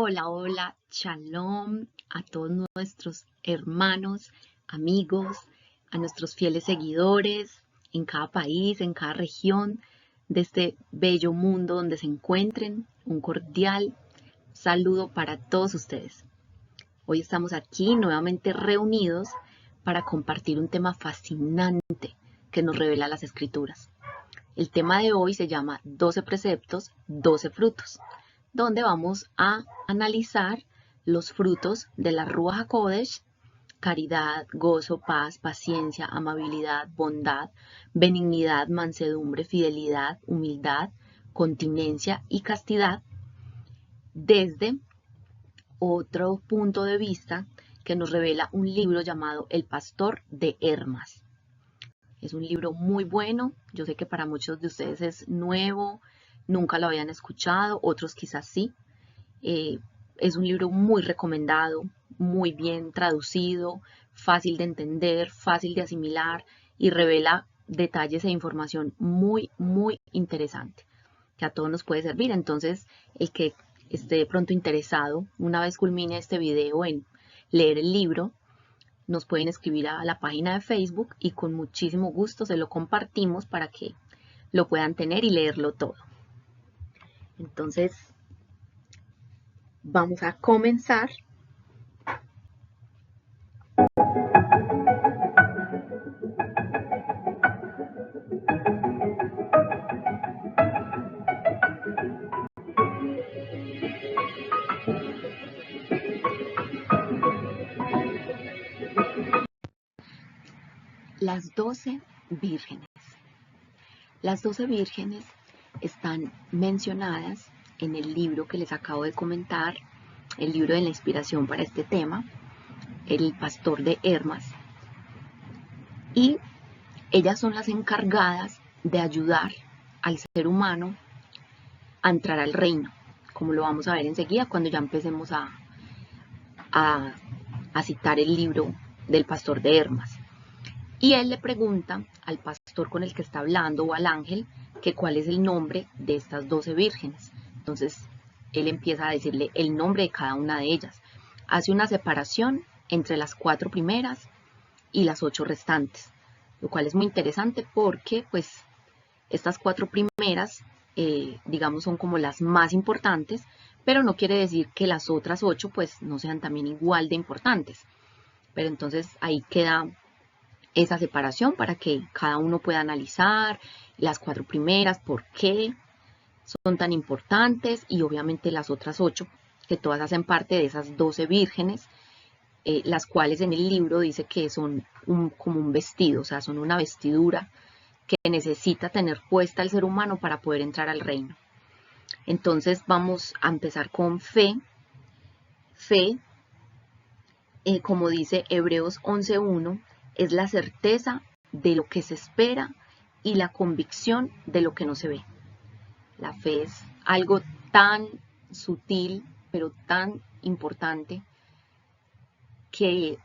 Hola, hola, shalom a todos nuestros hermanos, amigos, a nuestros fieles seguidores en cada país, en cada región de este bello mundo donde se encuentren. Un cordial saludo para todos ustedes. Hoy estamos aquí nuevamente reunidos para compartir un tema fascinante que nos revela las Escrituras. El tema de hoy se llama 12 preceptos, 12 frutos, donde vamos a analizar los frutos de la Ruach HaKodesh: caridad, gozo, paz, paciencia, amabilidad, bondad, benignidad, mansedumbre, fidelidad, humildad, continencia y castidad, desde otro punto de vista que nos revela un libro llamado El Pastor de Hermas. Es un libro muy bueno, yo sé que para muchos de ustedes es nuevo, nunca lo habían escuchado, otros quizás sí. Es un libro muy recomendado, muy bien traducido, fácil de entender, fácil de asimilar y revela detalles e información muy interesante que a todos nos puede servir. Entonces, el que esté de pronto interesado, una vez culmine este video, en leer el libro, nos pueden escribir a la página de Facebook y con muchísimo gusto se lo compartimos para que lo puedan tener y leerlo todo. Entonces, vamos a comenzar. Las 12 vírgenes. Las 12 vírgenes están mencionadas en el libro que les acabo de comentar, el libro de la inspiración para este tema, El Pastor de Hermas. Y ellas son las encargadas de ayudar al ser humano a entrar al reino, como lo vamos a ver enseguida cuando ya empecemos a citar el libro del Pastor de Hermas. Y él le pregunta al pastor con el que está hablando o al ángel que cuál es el nombre de estas 12 vírgenes. Entonces él empieza a decirle el nombre de cada una de ellas. Hace una separación entre las 4 primeras y las 8 restantes, lo cual es muy interesante porque pues estas 4 primeras digamos son como las más importantes, pero no quiere decir que las otras 8 pues no sean también igual de importantes. Pero entonces ahí queda esa separación para que cada uno pueda analizar las 4 primeras, por qué son tan importantes, y obviamente las otras 8, que todas hacen parte de esas 12 vírgenes, las cuales en el libro dice que son como un vestido, o sea, son una vestidura que necesita tener puesta el ser humano para poder entrar al reino. Entonces vamos a empezar con fe. Fe, como dice Hebreos 11:1, es la certeza de lo que se espera y la convicción de lo que no se ve. La fe es algo tan sutil, pero tan importante, que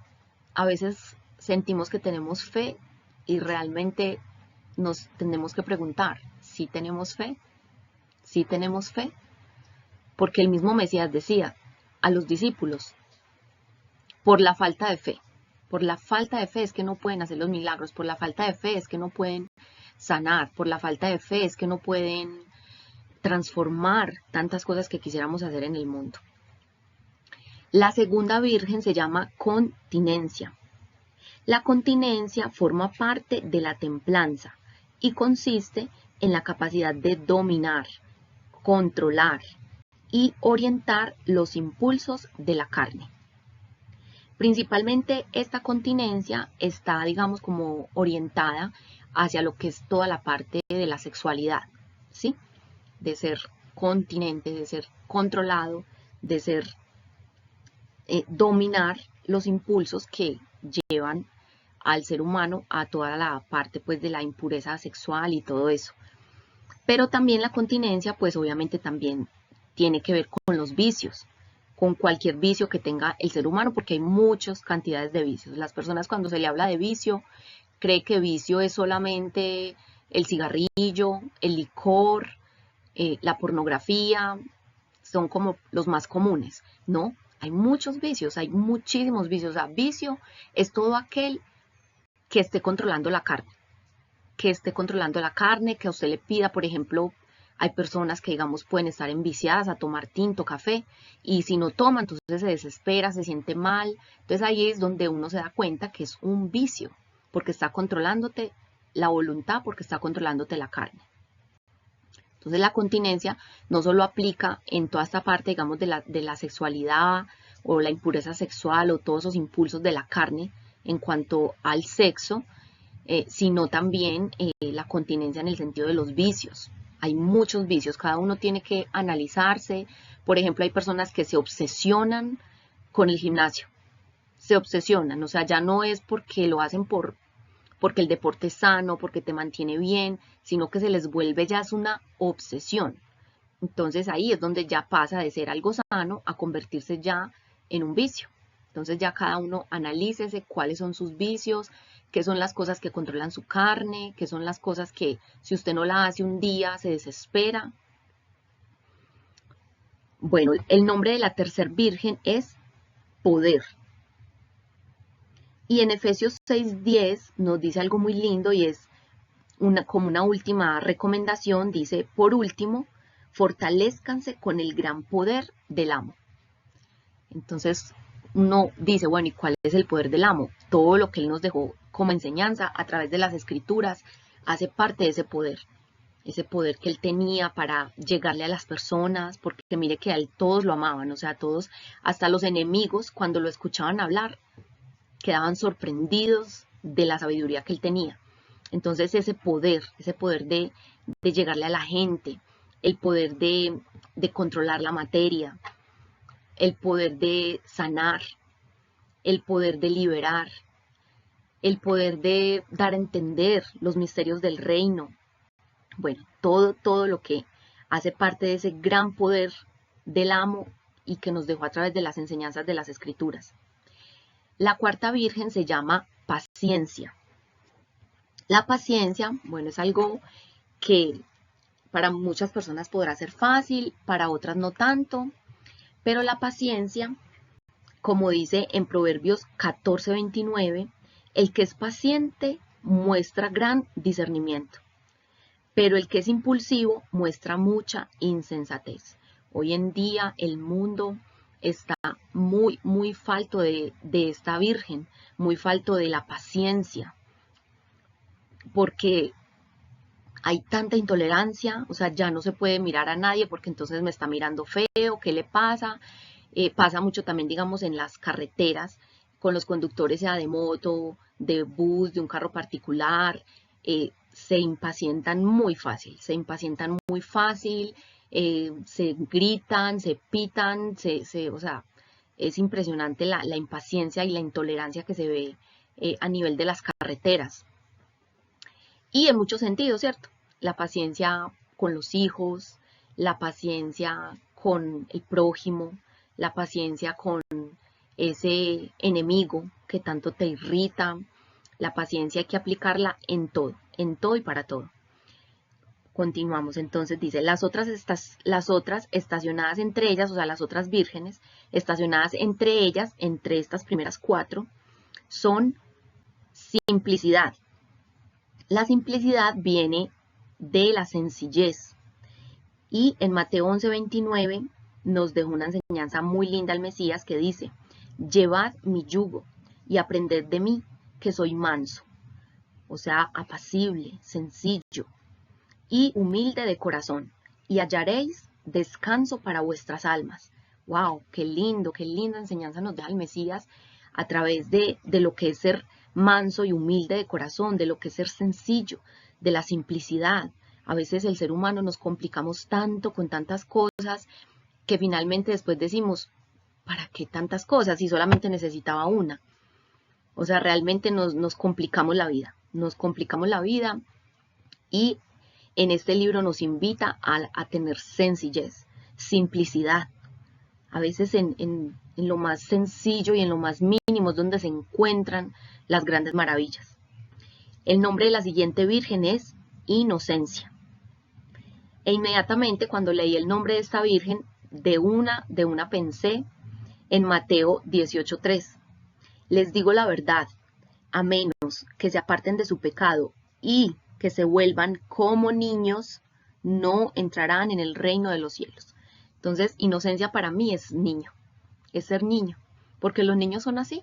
a veces sentimos que tenemos fe y realmente nos tenemos que preguntar, ¿sí tenemos fe? ¿Sí tenemos fe? Porque el mismo Mesías decía a los discípulos, por la falta de fe. Por la falta de fe es que no pueden hacer los milagros, por la falta de fe es que no pueden sanar, por la falta de fe es que no pueden transformar tantas cosas que quisiéramos hacer en el mundo. La segunda virgen se llama continencia. La continencia forma parte de la templanza y consiste en la capacidad de dominar, controlar y orientar los impulsos de la carne. Principalmente esta continencia está, digamos, como orientada hacia lo que es toda la parte de la sexualidad, ¿sí? De ser continente, de ser controlado, de ser dominar los impulsos que llevan al ser humano a toda la parte pues de la impureza sexual y todo eso. Pero también la continencia pues obviamente también tiene que ver con los vicios, con cualquier vicio que tenga el ser humano, porque hay muchas cantidades de vicios. Las personas, cuando se le habla de vicio, creen que vicio es solamente el cigarrillo, el licor, la pornografía, son como los más comunes. No, hay muchos vicios, hay muchísimos vicios. O sea, vicio es todo aquel que esté controlando la carne, que a usted le pida, por ejemplo, hay personas que, digamos, pueden estar enviciadas a tomar tinto, café, y si no toma, entonces se desespera, se siente mal. Entonces ahí es donde uno se da cuenta que es un vicio, porque está controlándote la voluntad, porque está controlándote la carne. Entonces la continencia no solo aplica en toda esta parte, digamos, de la sexualidad o la impureza sexual o todos esos impulsos de la carne en cuanto al sexo, sino también la continencia en el sentido de los vicios. Hay muchos vicios, cada uno tiene que analizarse. Por ejemplo, hay personas que se obsesionan con el gimnasio, se obsesionan, o sea, ya no es porque lo hacen porque el deporte es sano, porque te mantiene bien, sino que se les vuelve ya es una obsesión. Entonces ahí es donde ya pasa de ser algo sano a convertirse ya en un vicio. Entonces ya cada uno analícese cuáles son sus vicios, qué son las cosas que controlan su carne, qué son las cosas que si usted no la hace un día se desespera. Bueno, el nombre de la tercer virgen es poder. Y en Efesios 6:10 nos dice algo muy lindo y es como una última recomendación, dice, por último, fortalézcanse con el gran poder del amo. Entonces uno dice, bueno, ¿y cuál es el poder del amo? Todo lo que él nos dejó como enseñanza a través de las escrituras hace parte de ese poder que él tenía para llegarle a las personas, porque mire que a él todos lo amaban, o sea, todos, hasta los enemigos, cuando lo escuchaban hablar, quedaban sorprendidos de la sabiduría que él tenía. Entonces ese poder de llegarle a la gente, el poder de controlar la materia, el poder de sanar, el poder de liberar, el poder de dar a entender los misterios del reino. Bueno, todo lo que hace parte de ese gran poder del amo y que nos dejó a través de las enseñanzas de las escrituras. La cuarta virgen se llama paciencia. La paciencia, bueno, es algo que para muchas personas podrá ser fácil, para otras no tanto, pero la paciencia, como dice en Proverbios 14:29, el que es paciente muestra gran discernimiento, pero el que es impulsivo muestra mucha insensatez. Hoy en día el mundo está muy falto de esta virgen, muy falto de la paciencia, porque hay tanta intolerancia, o sea, ya no se puede mirar a nadie porque entonces me está mirando feo, ¿qué le pasa? Pasa mucho también, digamos, en las carreteras, con los conductores, sea de moto, de bus, de un carro particular, se impacientan muy fácil, se gritan, se pitan, o sea, es impresionante la impaciencia y la intolerancia que se ve a nivel de las carreteras. Y en muchos sentidos, ¿cierto? La paciencia con los hijos, la paciencia con el prójimo, la paciencia con ese enemigo que tanto te irrita. La paciencia hay que aplicarla en todo y para todo. Continuamos, entonces dice, las otras estacionadas entre ellas, o sea, las otras vírgenes, estacionadas entre ellas, entre estas primeras cuatro, son simplicidad. La simplicidad viene de la sencillez. Y en Mateo 11:29 nos dejó una enseñanza muy linda al Mesías que dice, llevad mi yugo y aprended de mí, que soy manso, o sea, apacible, sencillo y humilde de corazón, y hallaréis descanso para vuestras almas. ¡Wow! Qué linda enseñanza nos da el Mesías a través de lo que es ser manso y humilde de corazón, de lo que es ser sencillo, de la simplicidad. A veces el ser humano nos complicamos tanto con tantas cosas que finalmente después decimos, ¿para qué tantas cosas si solamente necesitaba una? O sea, realmente nos complicamos la vida, y en este libro nos invita a tener sencillez, simplicidad. A veces en lo más sencillo y en lo más mínimo es donde se encuentran las grandes maravillas. El nombre de la siguiente virgen es Inocencia. E inmediatamente cuando leí el nombre de esta virgen, de una pensé en Mateo 18:3. Les digo la verdad, a menos que se aparten de su pecado y que se vuelvan como niños, no entrarán en el reino de los cielos. Entonces, inocencia para mí es niño, es ser niño, porque los niños son así,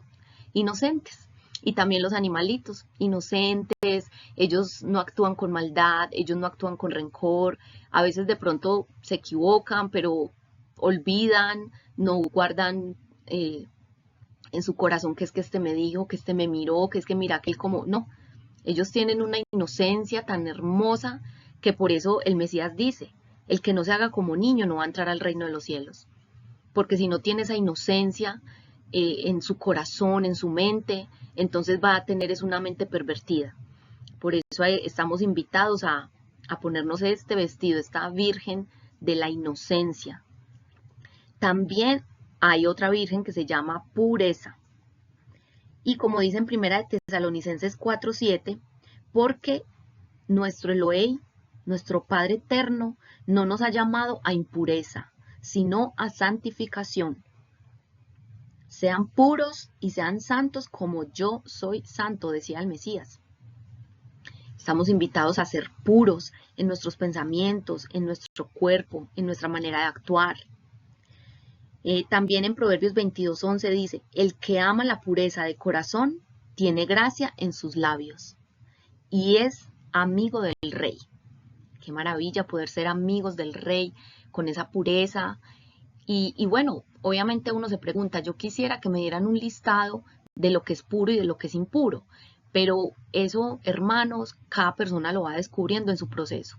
inocentes. Y también los animalitos, inocentes, ellos no actúan con maldad, ellos no actúan con rencor, a veces de pronto se equivocan, pero olvidan, no guardan en su corazón que es que este me dijo, que este me miró, que es que mira que él como, no, ellos tienen una inocencia tan hermosa que por eso el Mesías dice, el que no se haga como niño no va a entrar al reino de los cielos, porque si no tiene esa inocencia en su corazón, en su mente, entonces va a tener es una mente pervertida. Por eso estamos invitados a ponernos este vestido, esta virgen de la inocencia. También hay otra virgen que se llama pureza. Y como dice en Primera de Tesalonicenses 4:7, porque nuestro Elohei, nuestro Padre eterno, no nos ha llamado a impureza, sino a santificación. Sean puros y sean santos como yo soy santo, decía el Mesías. Estamos invitados a ser puros en nuestros pensamientos, en nuestro cuerpo, en nuestra manera de actuar. También en Proverbios 22:11 dice, el que ama la pureza de corazón tiene gracia en sus labios y es amigo del rey. Qué maravilla poder ser amigos del rey con esa pureza. Y bueno, obviamente uno se pregunta, yo quisiera que me dieran un listado de lo que es puro y de lo que es impuro, pero eso, hermanos, cada persona lo va descubriendo en su proceso.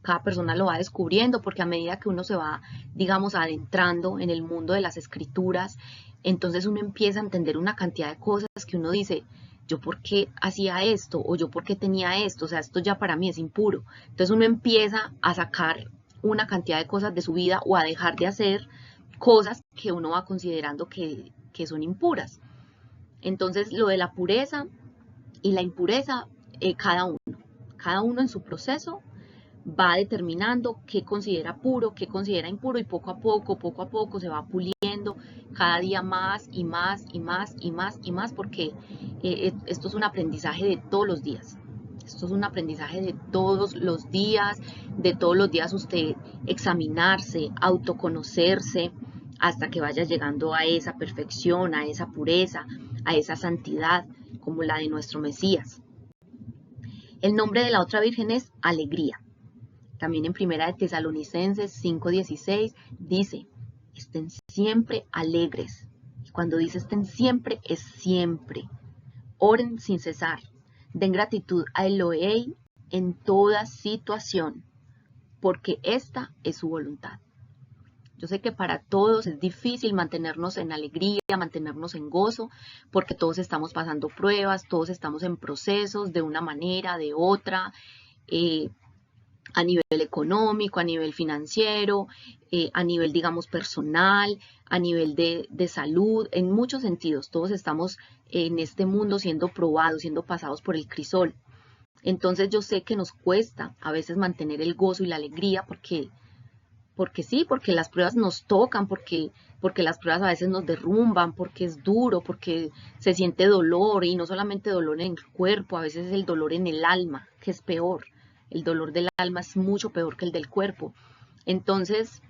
Cada persona lo va descubriendo porque a medida que uno se va, digamos, adentrando en el mundo de las escrituras, entonces uno empieza a entender una cantidad de cosas que uno dice, yo por qué hacía esto o yo por qué tenía esto, o sea, esto ya para mí es impuro. Entonces uno empieza a sacar una cantidad de cosas de su vida o a dejar de hacer cosas que uno va considerando que son impuras. Entonces lo de la pureza y la impureza, cada uno en su proceso va determinando qué considera puro, qué considera impuro y poco a poco se va puliendo cada día más y más y más y más y más porque esto es un aprendizaje de todos los días. Esto es un aprendizaje de todos los días usted examinarse, autoconocerse hasta que vaya llegando a esa perfección, a esa pureza, a esa santidad como la de nuestro Mesías. El nombre de la otra virgen es Alegría. También en Primera de Tesalonicenses 5:16 dice, estén siempre alegres. Y cuando dice estén siempre, es siempre. Oren sin cesar. Den gratitud a Elohei en toda situación, porque esta es su voluntad. Yo sé que para todos es difícil mantenernos en alegría, mantenernos en gozo, porque todos estamos pasando pruebas, todos estamos en procesos de una manera, de otra, a nivel económico, a nivel financiero, a nivel, digamos, personal, a nivel de salud, en muchos sentidos. Todos estamos en este mundo siendo probados, siendo pasados por el crisol. Entonces yo sé que nos cuesta a veces mantener el gozo y la alegría porque sí, porque las pruebas nos tocan, porque las pruebas a veces nos derrumban, porque es duro, porque se siente dolor y no solamente dolor en el cuerpo, a veces es el dolor en el alma, que es peor. El dolor del alma es mucho peor que el del cuerpo. Entonces,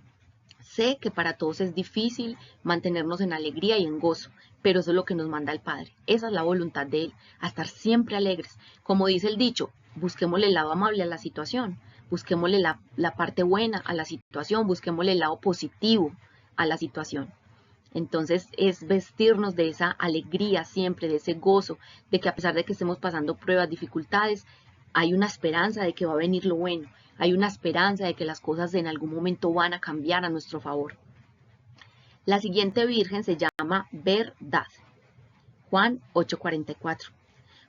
sé que para todos es difícil mantenernos en alegría y en gozo, pero eso es lo que nos manda el Padre. Esa es la voluntad de Él, a estar siempre alegres. Como dice el dicho, busquémosle el lado amable a la situación, busquémosle la parte buena a la situación, busquémosle el lado positivo a la situación. Entonces es vestirnos de esa alegría siempre, de ese gozo, de que a pesar de que estemos pasando pruebas, dificultades, hay una esperanza de que va a venir lo bueno, hay una esperanza de que las cosas en algún momento van a cambiar a nuestro favor. La siguiente virgen se llama Verdad. Juan 8:44.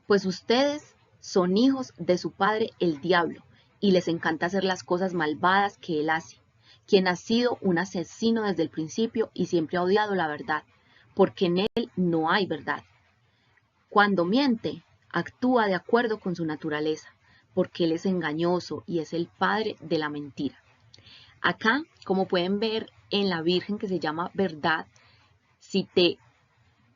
Pues ustedes son hijos de su padre el diablo y les encanta hacer las cosas malvadas que él hace, quien ha sido un asesino desde el principio y siempre ha odiado la verdad, porque en él no hay verdad. Cuando miente, actúa de acuerdo con su naturaleza, porque él es engañoso y es el padre de la mentira. Acá, como pueden ver en la Virgen que se llama Verdad, cité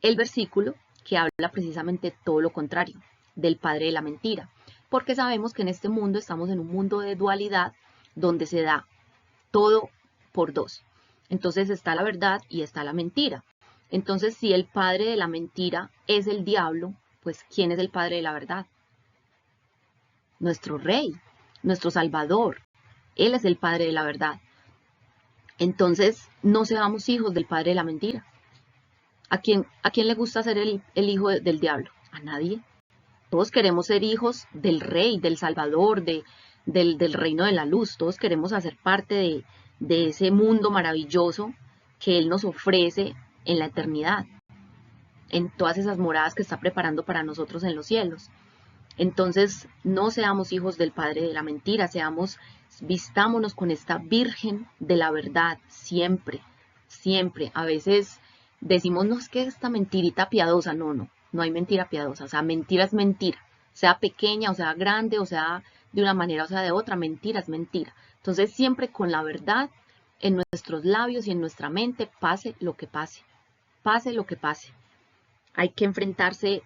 el versículo que habla precisamente todo lo contrario, del padre de la mentira, porque sabemos que en este mundo estamos en un mundo de dualidad donde se da todo por dos. Entonces está la verdad y está la mentira. Entonces, si el padre de la mentira es el diablo, pues ¿quién es el padre de la verdad? Nuestro rey, nuestro salvador. Él es el padre de la verdad. Entonces, no seamos hijos del padre de la mentira. ¿A quién le gusta ser el hijo del diablo? A nadie. Todos queremos ser hijos del rey, del salvador, del reino de la luz. Todos queremos hacer parte de ese mundo maravilloso que Él nos ofrece en la eternidad, en todas esas moradas que está preparando para nosotros en los cielos. Entonces, no seamos hijos del padre de la mentira, vistámonos con esta virgen de la verdad, siempre, siempre. A veces decimos, no, es que esta mentirita piadosa, no hay mentira piadosa, o sea, mentira es mentira, sea pequeña o sea grande, o sea de una manera o sea de otra, mentira es mentira. Entonces, siempre con la verdad en nuestros labios y en nuestra mente, pase lo que pase, pase lo que pase. Hay que enfrentarse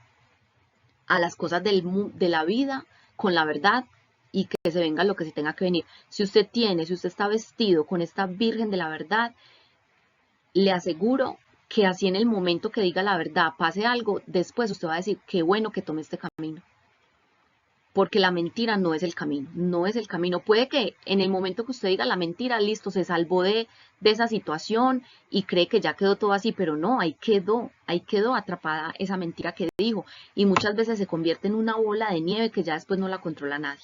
a las cosas de la vida con la verdad y que se venga lo que se tenga que venir. Si usted está vestido con esta Virgen de la verdad, le aseguro que así en el momento que diga la verdad, pase algo, después usted va a decir, qué bueno que tome este camino. Porque la mentira no es el camino, no es el camino. Puede que en el momento que usted diga la mentira, listo, se salvó de esa situación y cree que ya quedó todo así, pero no, ahí quedó atrapada esa mentira que dijo. Y muchas veces se convierte en una bola de nieve que ya después no la controla nadie.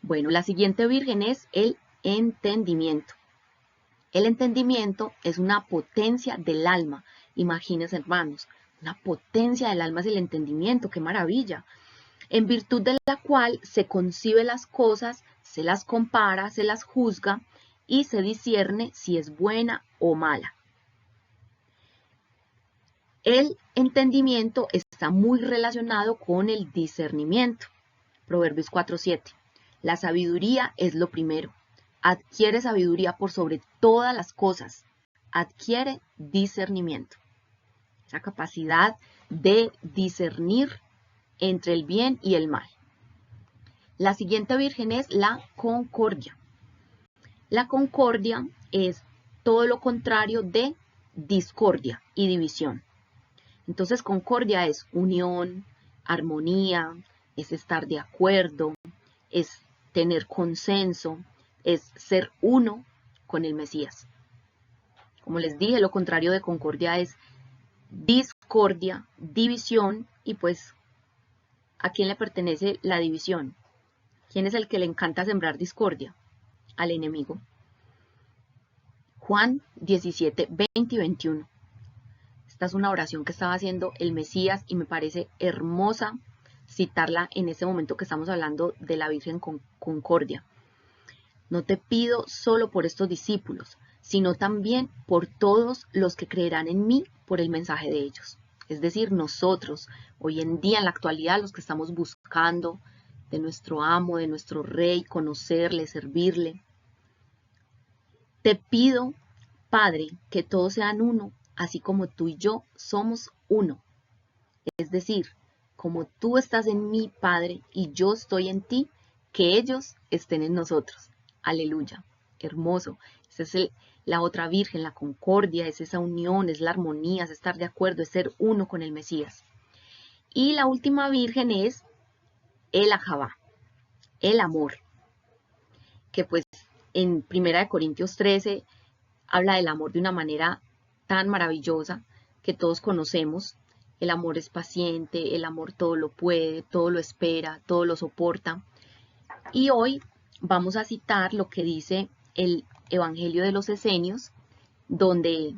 Bueno, la siguiente virgen es el entendimiento. El entendimiento es una potencia del alma. Imagínense, hermanos, una potencia del alma es el entendimiento, qué maravilla. En virtud de la cual se concibe las cosas, se las compara, se las juzga y se discierne si es buena o mala. El entendimiento está muy relacionado con el discernimiento. Proverbios 4:7. La sabiduría es lo primero. Adquiere sabiduría por sobre todas las cosas. Adquiere discernimiento. Esa capacidad de discernir entre el bien y el mal. La siguiente virgen es la concordia. La concordia es todo lo contrario de discordia y división. Entonces, concordia es unión, armonía, es estar de acuerdo, es tener consenso, es ser uno con el Mesías. Como les dije, lo contrario de concordia es discordia, división, y pues, ¿a quién le pertenece la división? ¿Quién es el que le encanta sembrar discordia? Al enemigo. Juan 17, 20 y 21. Esta es una oración que estaba haciendo el Mesías y me parece hermosa citarla en este momento que estamos hablando de la Virgen con Concordia. No te pido solo por estos discípulos, sino también por todos los que creerán en mí por el mensaje de ellos. Es decir, nosotros, hoy en día, en la actualidad, los que estamos buscando de nuestro amo, de nuestro rey, conocerle, servirle. Te pido, Padre, que todos sean uno, así como tú y yo somos uno. Es decir, como tú estás en mí, Padre, y yo estoy en ti, que ellos estén en nosotros. Aleluya, hermoso. Esa es la otra Virgen, la concordia, es esa unión, es la armonía, es estar de acuerdo, es ser uno con el Mesías. Y la última Virgen es el Ajabá, el amor, que pues en 1 Corintios 13 habla del amor de una manera tan maravillosa que todos conocemos. El amor es paciente, el amor todo lo puede, todo lo espera, todo lo soporta. Y hoy vamos a citar lo que dice el Evangelio de los Esenios, donde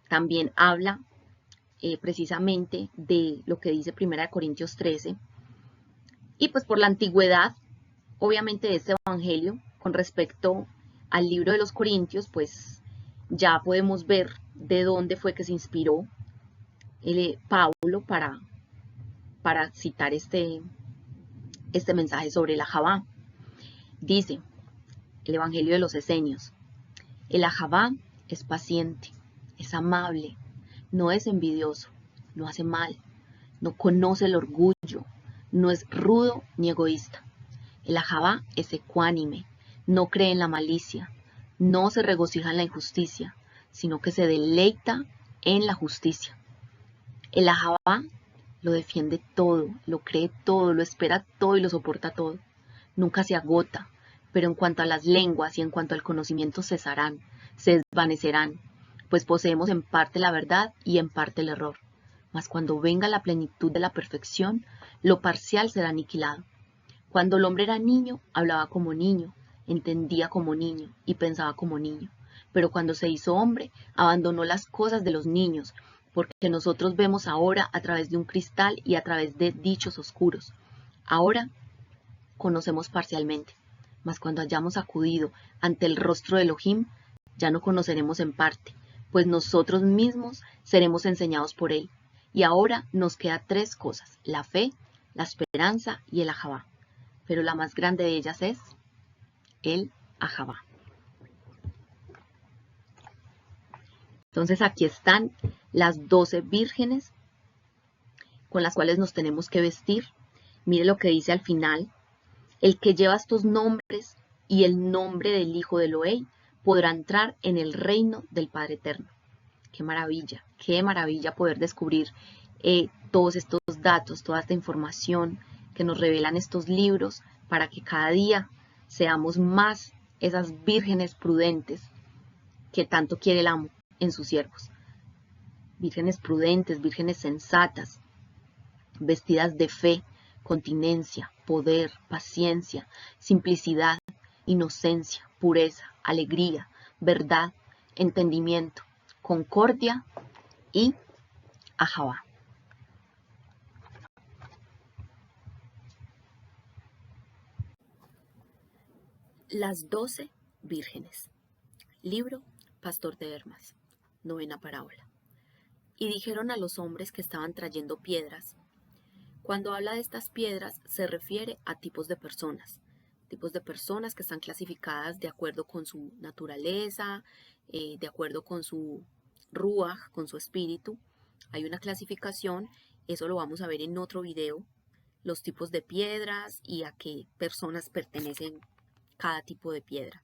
también habla precisamente de lo que dice 1 Corintios 13. Y pues por la antigüedad, obviamente, de este Evangelio, con respecto al libro de los Corintios, pues ya podemos ver de dónde fue que se inspiró Pablo para citar este mensaje sobre la Ajabá. Dice el Evangelio de los Esenios: El Ahabá es paciente, es amable, no es envidioso, no hace mal, no conoce el orgullo, no es rudo ni egoísta. El Ahabá es ecuánime, no cree en la malicia, no se regocija en la injusticia, sino que se deleita en la justicia. El Ahabá lo defiende todo, lo cree todo, lo espera todo y lo soporta todo. Nunca se agota, pero en cuanto a las lenguas y en cuanto al conocimiento cesarán, se desvanecerán, pues poseemos en parte la verdad y en parte el error. Mas cuando venga la plenitud de la perfección, lo parcial será aniquilado. Cuando el hombre era niño, hablaba como niño, entendía como niño y pensaba como niño. Pero cuando se hizo hombre, abandonó las cosas de los niños, porque nosotros vemos ahora a través de un cristal y a través de dichos oscuros. Ahora conocemos parcialmente, mas cuando hayamos acudido ante el rostro de Elohim, ya no conoceremos en parte, pues nosotros mismos seremos enseñados por él. Y ahora nos queda tres cosas: la fe, la esperanza y el Ahabá. Pero la más grande de ellas es el Ahabá. Entonces aquí están las 12 vírgenes con las cuales nos tenemos que vestir. Mire lo que dice al final: el que lleva estos nombres y el nombre del Hijo de Elohei podrá entrar en el reino del Padre Eterno. Qué maravilla poder descubrir todos estos datos, toda esta información que nos revelan estos libros, para que cada día seamos más esas vírgenes prudentes que tanto quiere el amo en sus siervos. Vírgenes prudentes, vírgenes sensatas, vestidas de fe, continencia, poder, paciencia, simplicidad, inocencia, pureza, alegría, verdad, entendimiento, concordia y Ahabá. Las 12 vírgenes. Libro Pastor de Hermas. Novena parábola. Y dijeron a los hombres que estaban trayendo piedras. Cuando habla de estas piedras se refiere a tipos de personas que están clasificadas de acuerdo con su naturaleza, de acuerdo con su ruaj, con su espíritu. Hay una clasificación, eso lo vamos a ver en otro video, los tipos de piedras y a qué personas pertenecen cada tipo de piedra.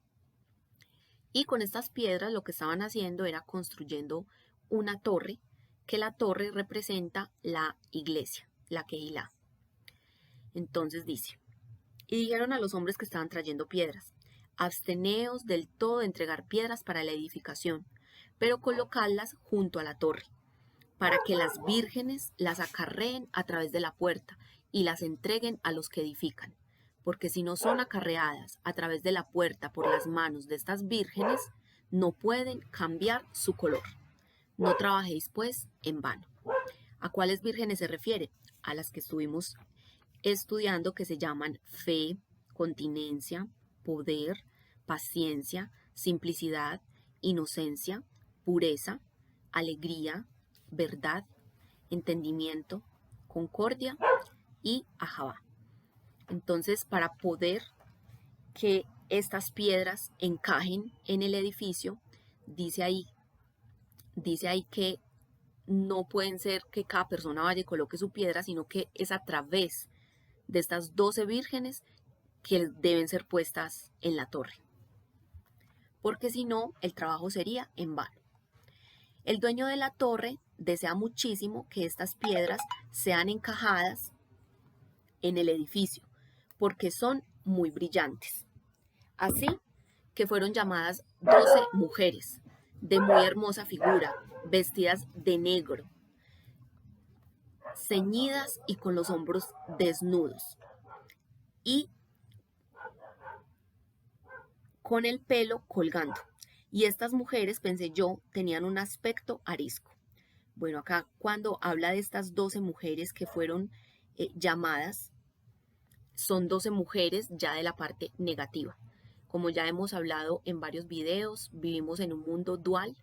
Y con estas piedras lo que estaban haciendo era construyendo una torre, que la torre representa la iglesia, la Kehilá. Entonces dice: y dijeron a los hombres que estaban trayendo piedras: absteneos del todo de entregar piedras para la edificación, pero colocadlas junto a la torre, para que las vírgenes las acarreen a través de la puerta y las entreguen a los que edifican. Porque si no son acarreadas a través de la puerta por las manos de estas vírgenes, no pueden cambiar su color. No trabajéis pues en vano. ¿A cuáles vírgenes se refiere? A las que estuvimos estudiando, que se llaman fe, continencia, poder, paciencia, simplicidad, inocencia, pureza, alegría, verdad, entendimiento, concordia y Ahabá. Entonces, para poder que estas piedras encajen en el edificio, dice ahí que no pueden ser que cada persona vaya y coloque su piedra, sino que es a través de estas 12 vírgenes que deben ser puestas en la torre, porque si no, el trabajo sería en vano. El dueño de la torre desea muchísimo que estas piedras sean encajadas en el edificio, porque son muy brillantes. Así que fueron llamadas 12 mujeres de muy hermosa figura, vestidas de negro, ceñidas y con los hombros desnudos, y con el pelo colgando. Y estas mujeres, pensé yo, tenían un aspecto arisco. Bueno, acá cuando habla de estas 12 mujeres que fueron llamadas, son 12 mujeres ya de la parte negativa. Como ya hemos hablado en varios videos, vivimos en un mundo dual,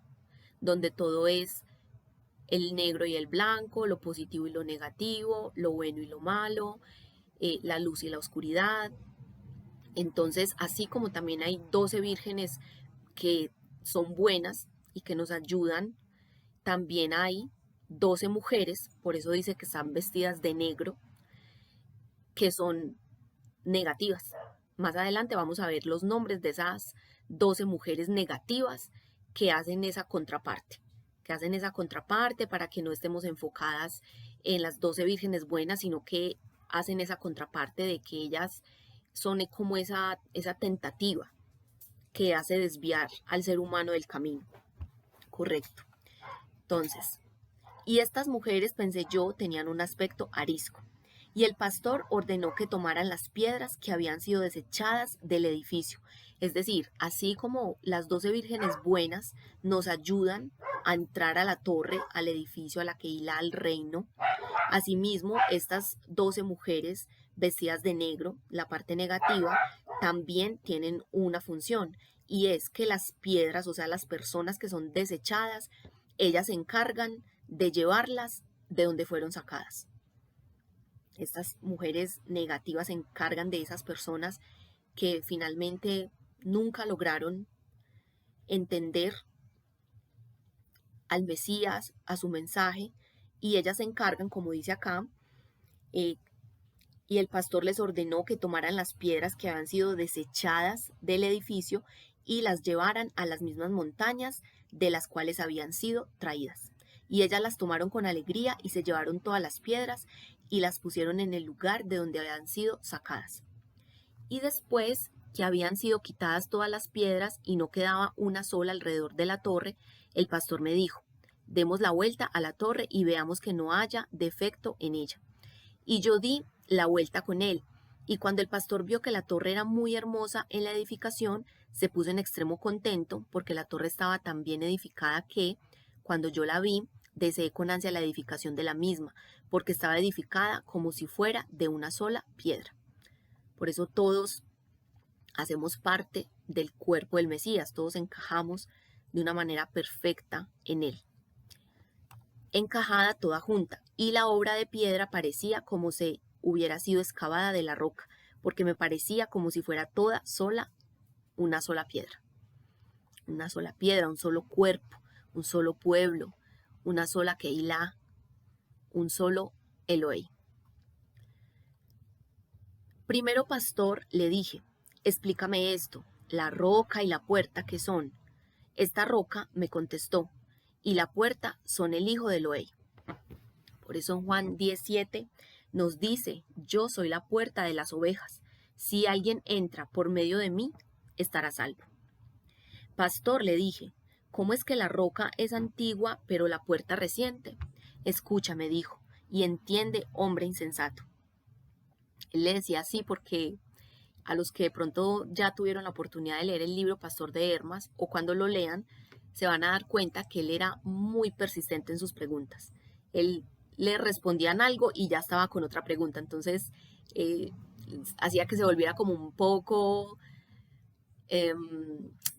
donde todo es el negro y el blanco, lo positivo y lo negativo, lo bueno y lo malo, la luz y la oscuridad. Entonces, así como también hay 12 vírgenes que son buenas y que nos ayudan, también hay 12 mujeres, por eso dice que están vestidas de negro, que son negativas. Más adelante vamos a ver los nombres de esas 12 mujeres negativas que hacen esa contraparte, para que no estemos enfocadas en las 12 vírgenes buenas, sino que hacen esa contraparte de que ellas son como esa tentativa que hace desviar al ser humano del camino correcto. Entonces, y estas mujeres, pensé yo, tenían un aspecto arisco. Y el pastor ordenó que tomaran las piedras que habían sido desechadas del edificio. Es decir, así como las 12 vírgenes buenas nos ayudan a entrar a la torre, al edificio, a la Keilah, al reino, asimismo estas 12 mujeres vestidas de negro, la parte negativa, también tienen una función, y es que las piedras, o sea, las personas que son desechadas, ellas se encargan de llevarlas de donde fueron sacadas. Estas mujeres negativas se encargan de esas personas que finalmente nunca lograron entender al Mesías, a su mensaje, y ellas se encargan, como dice acá, y el pastor les ordenó que tomaran las piedras que habían sido desechadas del edificio y las llevaran a las mismas montañas de las cuales habían sido traídas. Y ellas las tomaron con alegría y se llevaron todas las piedras y las pusieron en el lugar de donde habían sido sacadas. Y después que habían sido quitadas todas las piedras y no quedaba una sola alrededor de la torre, el pastor me dijo: demos la vuelta a la torre y veamos que no haya defecto en ella. Y yo di la vuelta con él, y cuando el pastor vio que la torre era muy hermosa en la edificación, se puso en extremo contento, porque la torre estaba tan bien edificada que, cuando yo la vi, deseé con ansia la edificación de la misma, porque estaba edificada como si fuera de una sola piedra. Por eso todos hacemos parte del cuerpo del Mesías, todos encajamos de una manera perfecta en él, encajada toda junta, y la obra de piedra parecía como si hubiera sido excavada de la roca, porque me parecía como si fuera toda sola, una sola piedra, un solo cuerpo, un solo pueblo, una sola Keilah, un solo Elohim. Primero, pastor, le dije: explícame esto, la roca y la puerta, ¿qué son? Esta roca me contestó, y la puerta son el hijo de Elohim. Por eso en Juan 17 nos dice: yo soy la puerta de las ovejas. Si alguien entra por medio de mí, estará salvo. Pastor, le dije, ¿cómo es que la roca es antigua, pero la puerta reciente? Escucha, me dijo, y entiende, hombre insensato. Él le decía así porque a los que de pronto ya tuvieron la oportunidad de leer el libro Pastor de Hermas, o cuando lo lean, se van a dar cuenta que él era muy persistente en sus preguntas. Él le respondían algo y ya estaba con otra pregunta, entonces hacía que se volviera como un poco,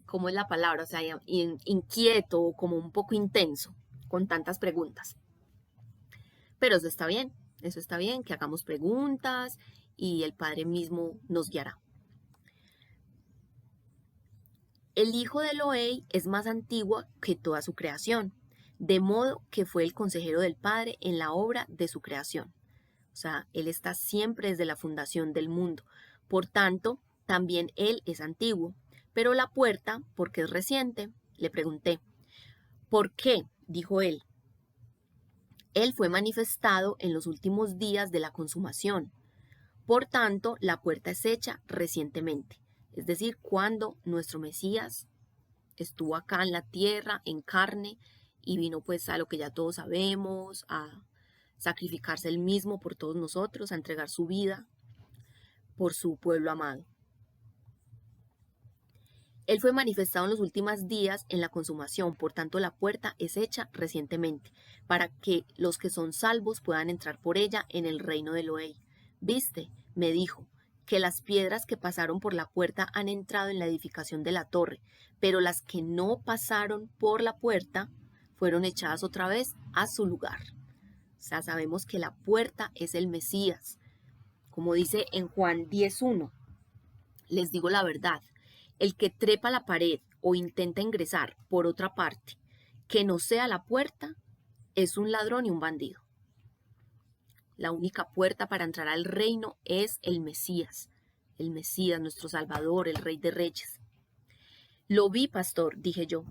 ¿cómo es la palabra? O sea, inquieto, como un poco intenso con tantas preguntas. Pero eso está bien, que hagamos preguntas y el Padre mismo nos guiará. El hijo de Elohim es más antiguo que toda su creación, de modo que fue el consejero del Padre en la obra de su creación. O sea, él está siempre desde la fundación del mundo. Por tanto, también él es antiguo. Pero la puerta, ¿por qué es reciente? Le pregunté. ¿Por qué? Dijo él. Él fue manifestado en los últimos días de la consumación. Por tanto, la puerta es hecha recientemente. Es decir, cuando nuestro Mesías estuvo acá en la tierra, en carne, y vino pues a lo que ya todos sabemos, a sacrificarse él mismo por todos nosotros, a entregar su vida por su pueblo amado. Él fue manifestado en los últimos días en la consumación, por tanto la puerta es hecha recientemente, para que los que son salvos puedan entrar por ella en el reino de Elohim. ¿Viste? Me dijo, que las piedras que pasaron por la puerta han entrado en la edificación de la torre, pero las que no pasaron por la puerta fueron echadas otra vez a su lugar. O sea, sabemos que la puerta es el Mesías. Como dice en Juan 10:1, les digo la verdad, el que trepa la pared o intenta ingresar por otra parte que no sea la puerta, es un ladrón y un bandido. La única puerta para entrar al reino es el Mesías, nuestro Salvador, el Rey de Reyes. Lo vi, pastor, dije yo.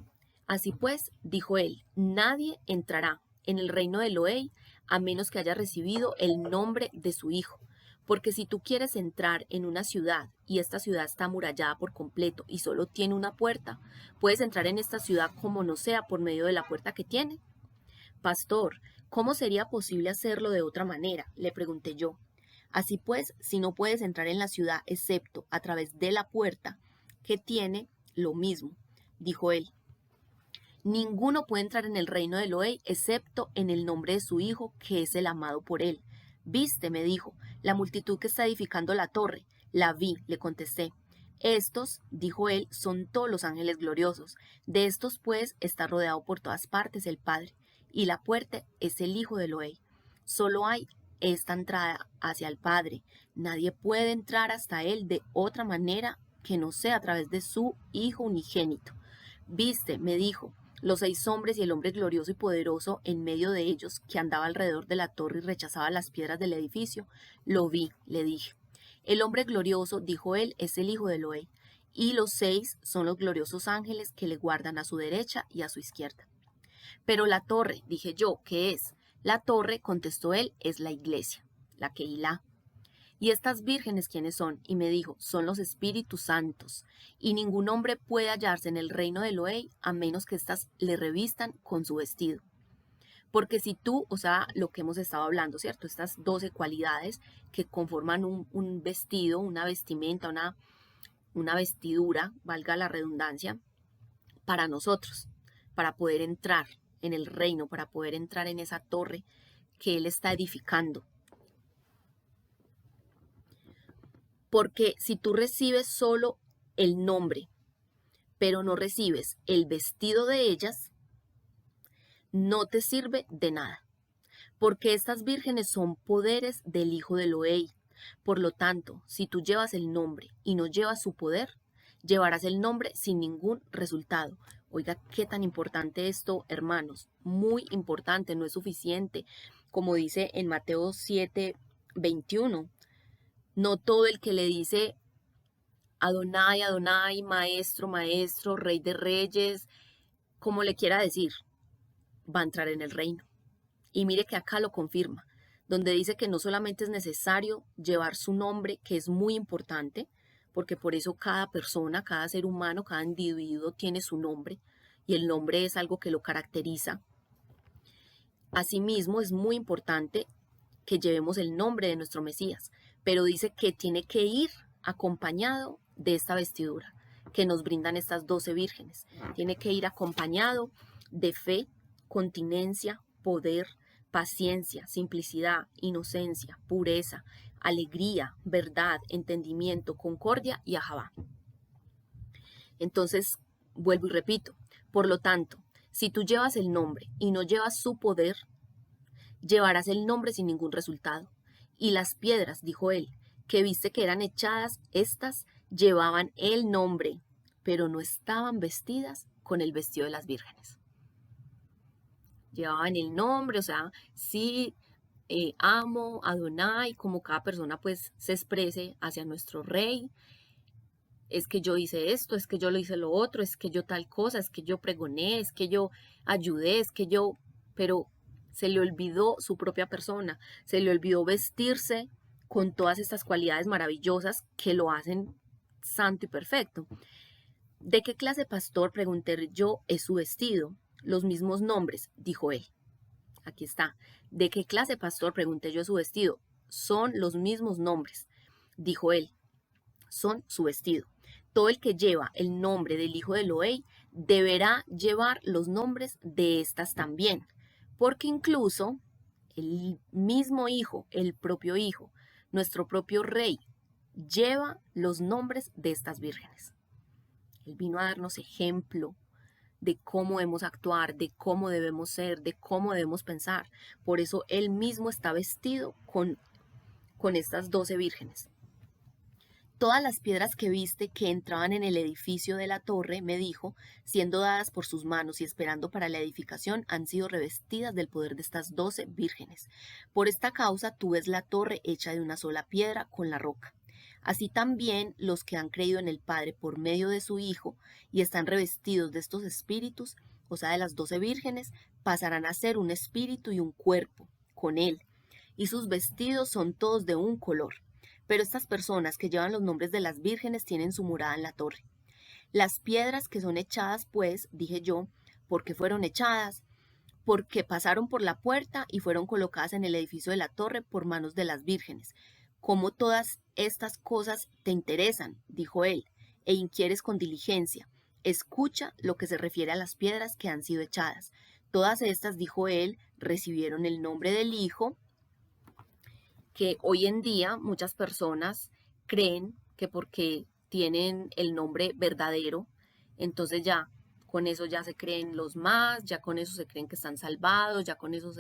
Así pues, dijo él, nadie entrará en el reino de Elohei a menos que haya recibido el nombre de su hijo. Porque si tú quieres entrar en una ciudad y esta ciudad está amurallada por completo y solo tiene una puerta, puedes entrar en esta ciudad como no sea por medio de la puerta que tiene. Pastor, ¿cómo sería posible hacerlo de otra manera?, le pregunté yo. Así pues, si no puedes entrar en la ciudad excepto a través de la puerta que tiene, lo mismo, dijo él. Ninguno puede entrar en el reino de Elohei excepto en el nombre de su hijo, que es el amado por él. Viste, me dijo, la multitud que está edificando la torre. La vi, le contesté. Estos, dijo él, son todos los ángeles gloriosos. De estos, pues, está rodeado por todas partes el Padre, y la puerta es el hijo de Elohei. Solo hay esta entrada hacia el Padre. Nadie puede entrar hasta él de otra manera que no sea a través de su Hijo unigénito. Viste, me dijo, los 6 hombres y el hombre glorioso y poderoso en medio de ellos, que andaba alrededor de la torre y rechazaba las piedras del edificio. Lo vi, le dije. El hombre glorioso, dijo él, es el hijo de Elohei, y los 6 son los gloriosos ángeles que le guardan a su derecha y a su izquierda. Pero la torre, dije yo, ¿qué es? La torre, contestó él, es la iglesia, la Keilah. ¿Y estas vírgenes quiénes son? Y me dijo, son los espíritus santos, y ningún hombre puede hallarse en el reino de Elohei a menos que éstas le revistan con su vestido. Porque si tú, o sea, lo que hemos estado hablando, ¿cierto? Estas 12 cualidades que conforman un vestido, una vestimenta, una vestidura, valga la redundancia, para nosotros, para poder entrar en el reino, para poder entrar en esa torre que Él está edificando. Porque si tú recibes solo el nombre, pero no recibes el vestido de ellas, no te sirve de nada. Porque estas vírgenes son poderes del Hijo de Elohei. Por lo tanto, si tú llevas el nombre y no llevas su poder, llevarás el nombre sin ningún resultado. Oiga, qué tan importante esto, hermanos. Muy importante, no es suficiente. Como dice en Mateo 7:21. No todo el que le dice Adonai, Adonai, maestro, maestro, rey de reyes, como le quiera decir, va a entrar en el reino. Y mire que acá lo confirma, donde dice que no solamente es necesario llevar su nombre, que es muy importante, porque por eso cada persona, cada ser humano, cada individuo tiene su nombre, y el nombre es algo que lo caracteriza. Asimismo, es muy importante que llevemos el nombre de nuestro Mesías, pero dice que tiene que ir acompañado de esta vestidura que nos brindan estas 12 vírgenes. Tiene que ir acompañado de fe, continencia, poder, paciencia, simplicidad, inocencia, pureza, alegría, verdad, entendimiento, concordia y ajabá. Entonces, vuelvo y repito, por lo tanto, si tú llevas el nombre y no llevas su poder, llevarás el nombre sin ningún resultado. Y las piedras, dijo él, que viste que eran echadas, estas llevaban el nombre, pero no estaban vestidas con el vestido de las vírgenes. Llevaban el nombre, o sea, sí, amo, Adonai, como cada persona pues se exprese hacia nuestro rey. Es que yo hice esto, es que yo lo hice lo otro, es que yo tal cosa, es que yo pregoné, es que yo ayudé, es que yo... Pero se le olvidó su propia persona, se le olvidó vestirse con todas estas cualidades maravillosas que lo hacen santo y perfecto. ¿De qué clase pastor, pregunté yo, es su vestido? Los mismos nombres, dijo él. Aquí está. ¿De qué clase pastor, pregunté yo, su vestido? Son los mismos nombres, dijo él. Son su vestido. Todo el que lleva el nombre del Hijo de Elohei deberá llevar los nombres de estas también, porque incluso el mismo Hijo, el propio Hijo, nuestro propio Rey, lleva los nombres de estas vírgenes. Él vino a darnos ejemplo de cómo debemos actuar, de cómo debemos ser, de cómo debemos pensar. Por eso Él mismo está vestido con estas 12 vírgenes. Todas las piedras que viste que entraban en el edificio de la torre, me dijo, siendo dadas por sus manos y esperando para la edificación, han sido revestidas del poder de estas 12 vírgenes. Por esta causa tú ves la torre hecha de una sola piedra con la roca. Así también los que han creído en el Padre por medio de su Hijo y están revestidos de estos espíritus, o sea, de las 12 vírgenes, pasarán a ser un espíritu y un cuerpo con él, y sus vestidos son todos de un color. Pero estas personas que llevan los nombres de las vírgenes tienen su morada en la torre. Las piedras que son echadas, pues, dije yo, ¿por qué fueron echadas? Porque pasaron por la puerta y fueron colocadas en el edificio de la torre por manos de las vírgenes. ¿Cómo todas estas cosas te interesan? Dijo él, e inquieres con diligencia. Escucha lo que se refiere a las piedras que han sido echadas. Todas estas, dijo él, recibieron el nombre del Hijo, que hoy en día muchas personas creen que porque tienen el nombre verdadero, entonces ya con eso ya se creen los más, ya con eso se creen que están salvados, ya con eso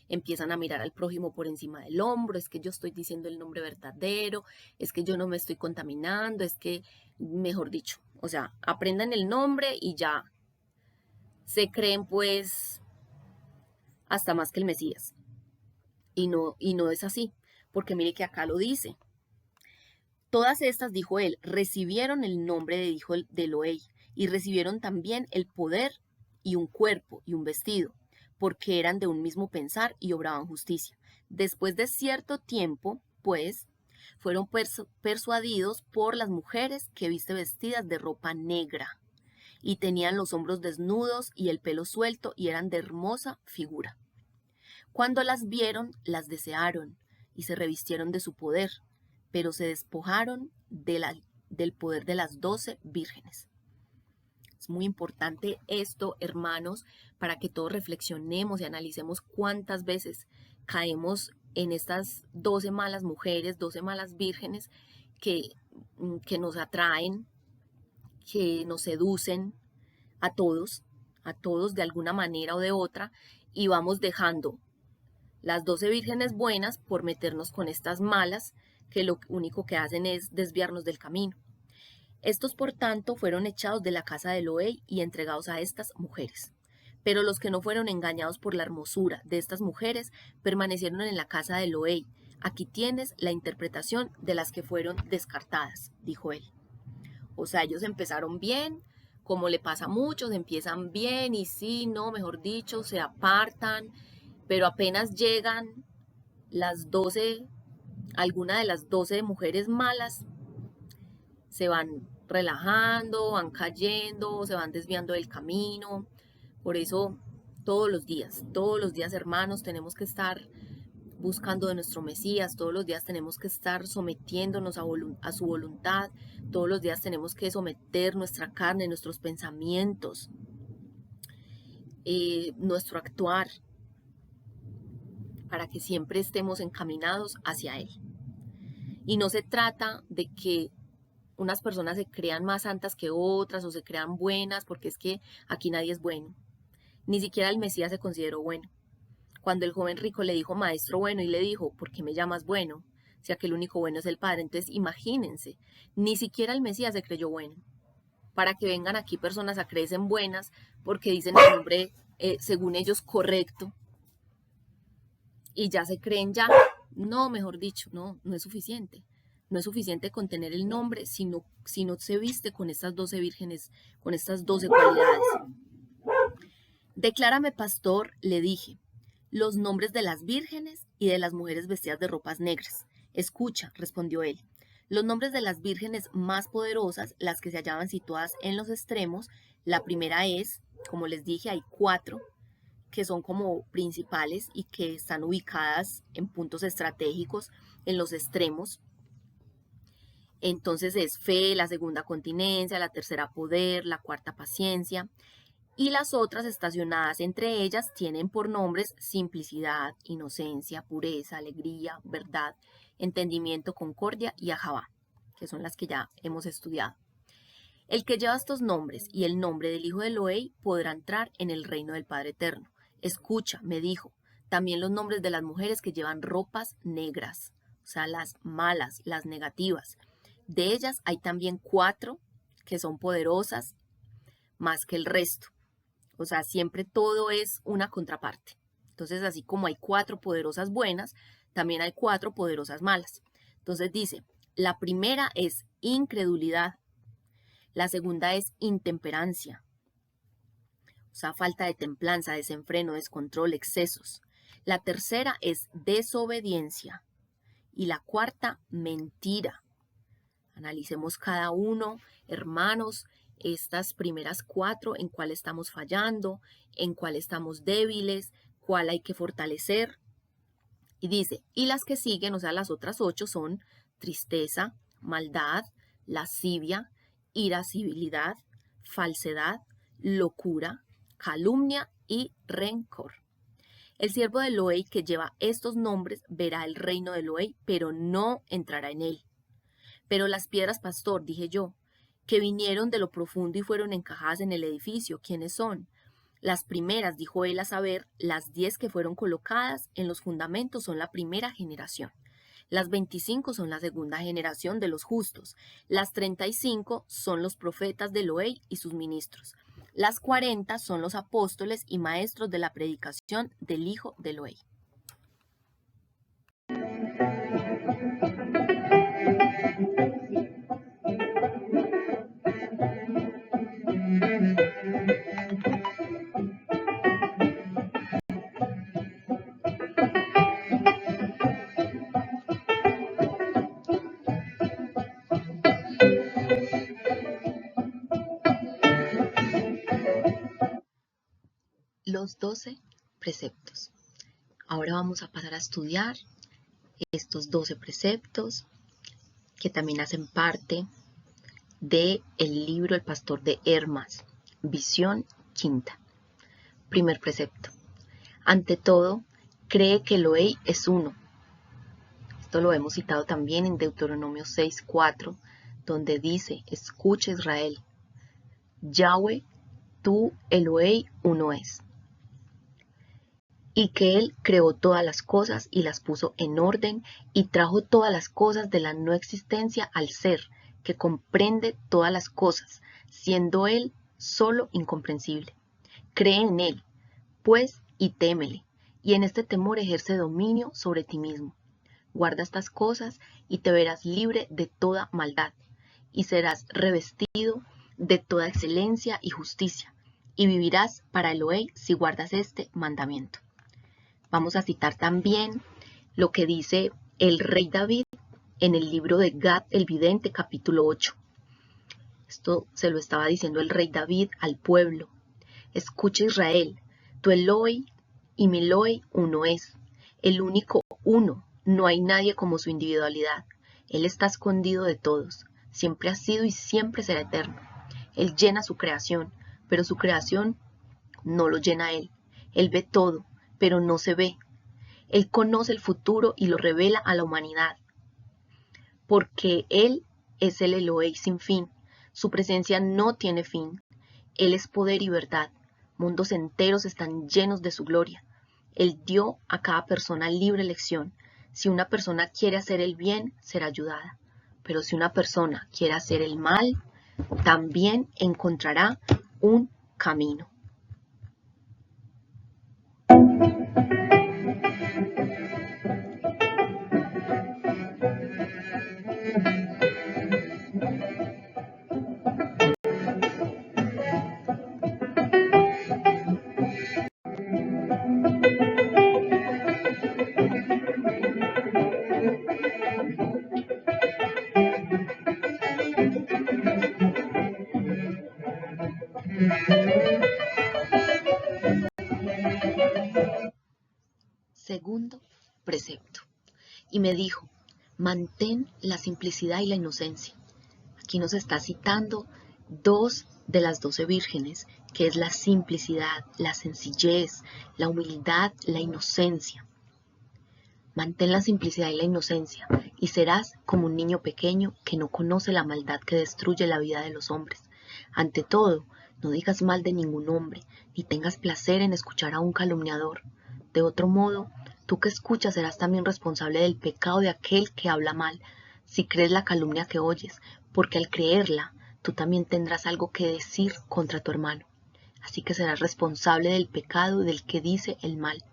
empiezan a mirar al prójimo por encima del hombro, es que yo estoy diciendo el nombre verdadero, es que yo no me estoy contaminando, es que, mejor dicho, o sea, aprendan el nombre y ya se creen pues hasta más que el Mesías. Y no es así, porque mire que acá lo dice. Todas estas, dijo él, recibieron el nombre de hijo de Elohei y recibieron también el poder y un cuerpo y un vestido, porque eran de un mismo pensar y obraban justicia. Después de cierto tiempo, pues, fueron persuadidos por las mujeres que viste vestidas de ropa negra y tenían los hombros desnudos y el pelo suelto y eran de hermosa figura. Cuando las vieron, las desearon y se revistieron de su poder, pero se despojaron del poder de las 12 vírgenes. Es muy importante esto, hermanos, para que todos reflexionemos y analicemos cuántas veces caemos en estas 12 malas mujeres, 12 malas vírgenes que nos atraen, que nos seducen a todos de alguna manera o de otra, y vamos dejando las 12 vírgenes buenas por meternos con estas malas que lo único que hacen es desviarnos del camino. Estos, por tanto, fueron echados de la casa de Elohei y entregados a estas mujeres. Pero los que no fueron engañados por la hermosura de estas mujeres permanecieron en la casa de Elohei. Aquí tienes la interpretación de las que fueron descartadas, dijo él. O sea, ellos empezaron bien, como le pasa a muchos, empiezan bien y sí, no, mejor dicho, se apartan, pero apenas llegan las 12, alguna de las 12 mujeres malas, se van relajando, van cayendo, se van desviando del camino. Por eso todos los días, hermanos, tenemos que estar buscando de nuestro Mesías, todos los días tenemos que estar sometiéndonos a su voluntad, todos los días tenemos que someter nuestra carne, nuestros pensamientos, nuestro actuar, para que siempre estemos encaminados hacia Él. Y no se trata de que unas personas se crean más santas que otras o se crean buenas, porque es que aquí nadie es bueno. Ni siquiera el Mesías se consideró bueno. Cuando el joven rico le dijo maestro bueno y le dijo, ¿por qué me llamas bueno? Si aquel único bueno es el Padre. Entonces imagínense, ni siquiera el Mesías se creyó bueno. Para que vengan aquí personas a creerse buenas porque dicen el nombre, según ellos, correcto. Y ya se creen ya. No, mejor dicho, no es suficiente. No es suficiente con tener el nombre si no se viste con estas 12 vírgenes, con estas 12 cualidades. Declárame, pastor, le dije, los nombres de las vírgenes y de las mujeres vestidas de ropas negras. Escucha, respondió él. Los nombres de las vírgenes más poderosas, las que se hallaban situadas en los extremos, la primera es, como les dije, hay 4 que son como principales y que están ubicadas en puntos estratégicos en los extremos. Entonces es fe, la segunda continencia, la tercera poder, la cuarta paciencia. Y las otras estacionadas entre ellas tienen por nombres simplicidad, inocencia, pureza, alegría, verdad, entendimiento, concordia y ajabá, que son las que ya hemos estudiado. El que lleva estos nombres y el nombre del Hijo de Elohei podrá entrar en el reino del Padre Eterno. Escucha, me dijo, también los nombres de las mujeres que llevan ropas negras, o sea, las malas, las negativas, De ellas hay también 4 que son poderosas más que el resto. O sea, siempre todo es una contraparte. Entonces, así como hay 4 poderosas buenas, también hay 4 poderosas malas. Entonces dice, la primera es incredulidad, la segunda es intemperancia, o sea, falta de templanza, desenfreno, descontrol, excesos. La tercera es desobediencia y la cuarta, mentira. Analicemos cada uno, hermanos, estas primeras 4, en cuál estamos fallando, en cuál estamos débiles, cuál hay que fortalecer. Y dice, y las que siguen, o sea, las otras 8 son tristeza, maldad, lascivia, irascibilidad, falsedad, locura, calumnia y rencor. El siervo de Elohim que lleva estos nombres verá el reino de Elohim, pero no entrará en él. Pero las piedras, pastor, dije yo, que vinieron de lo profundo y fueron encajadas en el edificio, ¿quiénes son? Las primeras, dijo él, a saber, las 10 que fueron colocadas en los fundamentos son la primera generación. Las 25 son la segunda generación de los justos. Las 35 son los profetas de Elohim y sus ministros. Las 40 son los apóstoles y maestros de la predicación del Hijo de Elohim. Los 12 preceptos. Ahora vamos a pasar a estudiar estos 12 preceptos que también hacen parte del libro El Pastor de Hermas, visión quinta. Primer precepto. Ante todo, cree que Elohim es uno. Esto lo hemos citado también en Deuteronomio 6:4, donde dice, escucha Israel, Yahweh, tú Elohim uno es. Y que Él creó todas las cosas y las puso en orden y trajo todas las cosas de la no existencia al ser, que comprende todas las cosas, siendo Él solo incomprensible. Cree en Él, pues, y témele, y en este temor ejerce dominio sobre ti mismo. Guarda estas cosas y te verás libre de toda maldad, y serás revestido de toda excelencia y justicia, y vivirás para Elohim si guardas este mandamiento. Vamos a citar también lo que dice el rey David en el libro de Gad el vidente, capítulo 8. Esto se lo estaba diciendo el rey David al pueblo. Escucha Israel, tu Elohim y mi Elohim uno es, el único uno, no hay nadie como su individualidad. Él está escondido de todos, siempre ha sido y siempre será eterno. Él llena su creación, pero su creación no lo llena él. Él ve todo, pero no se ve. Él conoce el futuro y lo revela a la humanidad, porque Él es el Elohim sin fin. Su presencia no tiene fin. Él es poder y verdad. Mundos enteros están llenos de su gloria. Él dio a cada persona libre elección. Si una persona quiere hacer el bien, será ayudada. Pero si una persona quiere hacer el mal, también encontrará un camino. Segundo precepto. Y me dijo, mantén la simplicidad y la inocencia. Aquí nos está citando 2 de las 12 vírgenes, que es la simplicidad, la sencillez, la humildad, la inocencia. Mantén la simplicidad y la inocencia, y serás como un niño pequeño que no conoce la maldad que destruye la vida de los hombres. Ante todo, no digas mal de ningún hombre, ni tengas placer en escuchar a un calumniador. De otro modo, tú que escuchas serás también responsable del pecado de aquel que habla mal. si crees la calumnia que oyes, porque al creerla, tú también tendrás algo que decir contra tu hermano. Así que serás responsable del pecado del que dice el mal.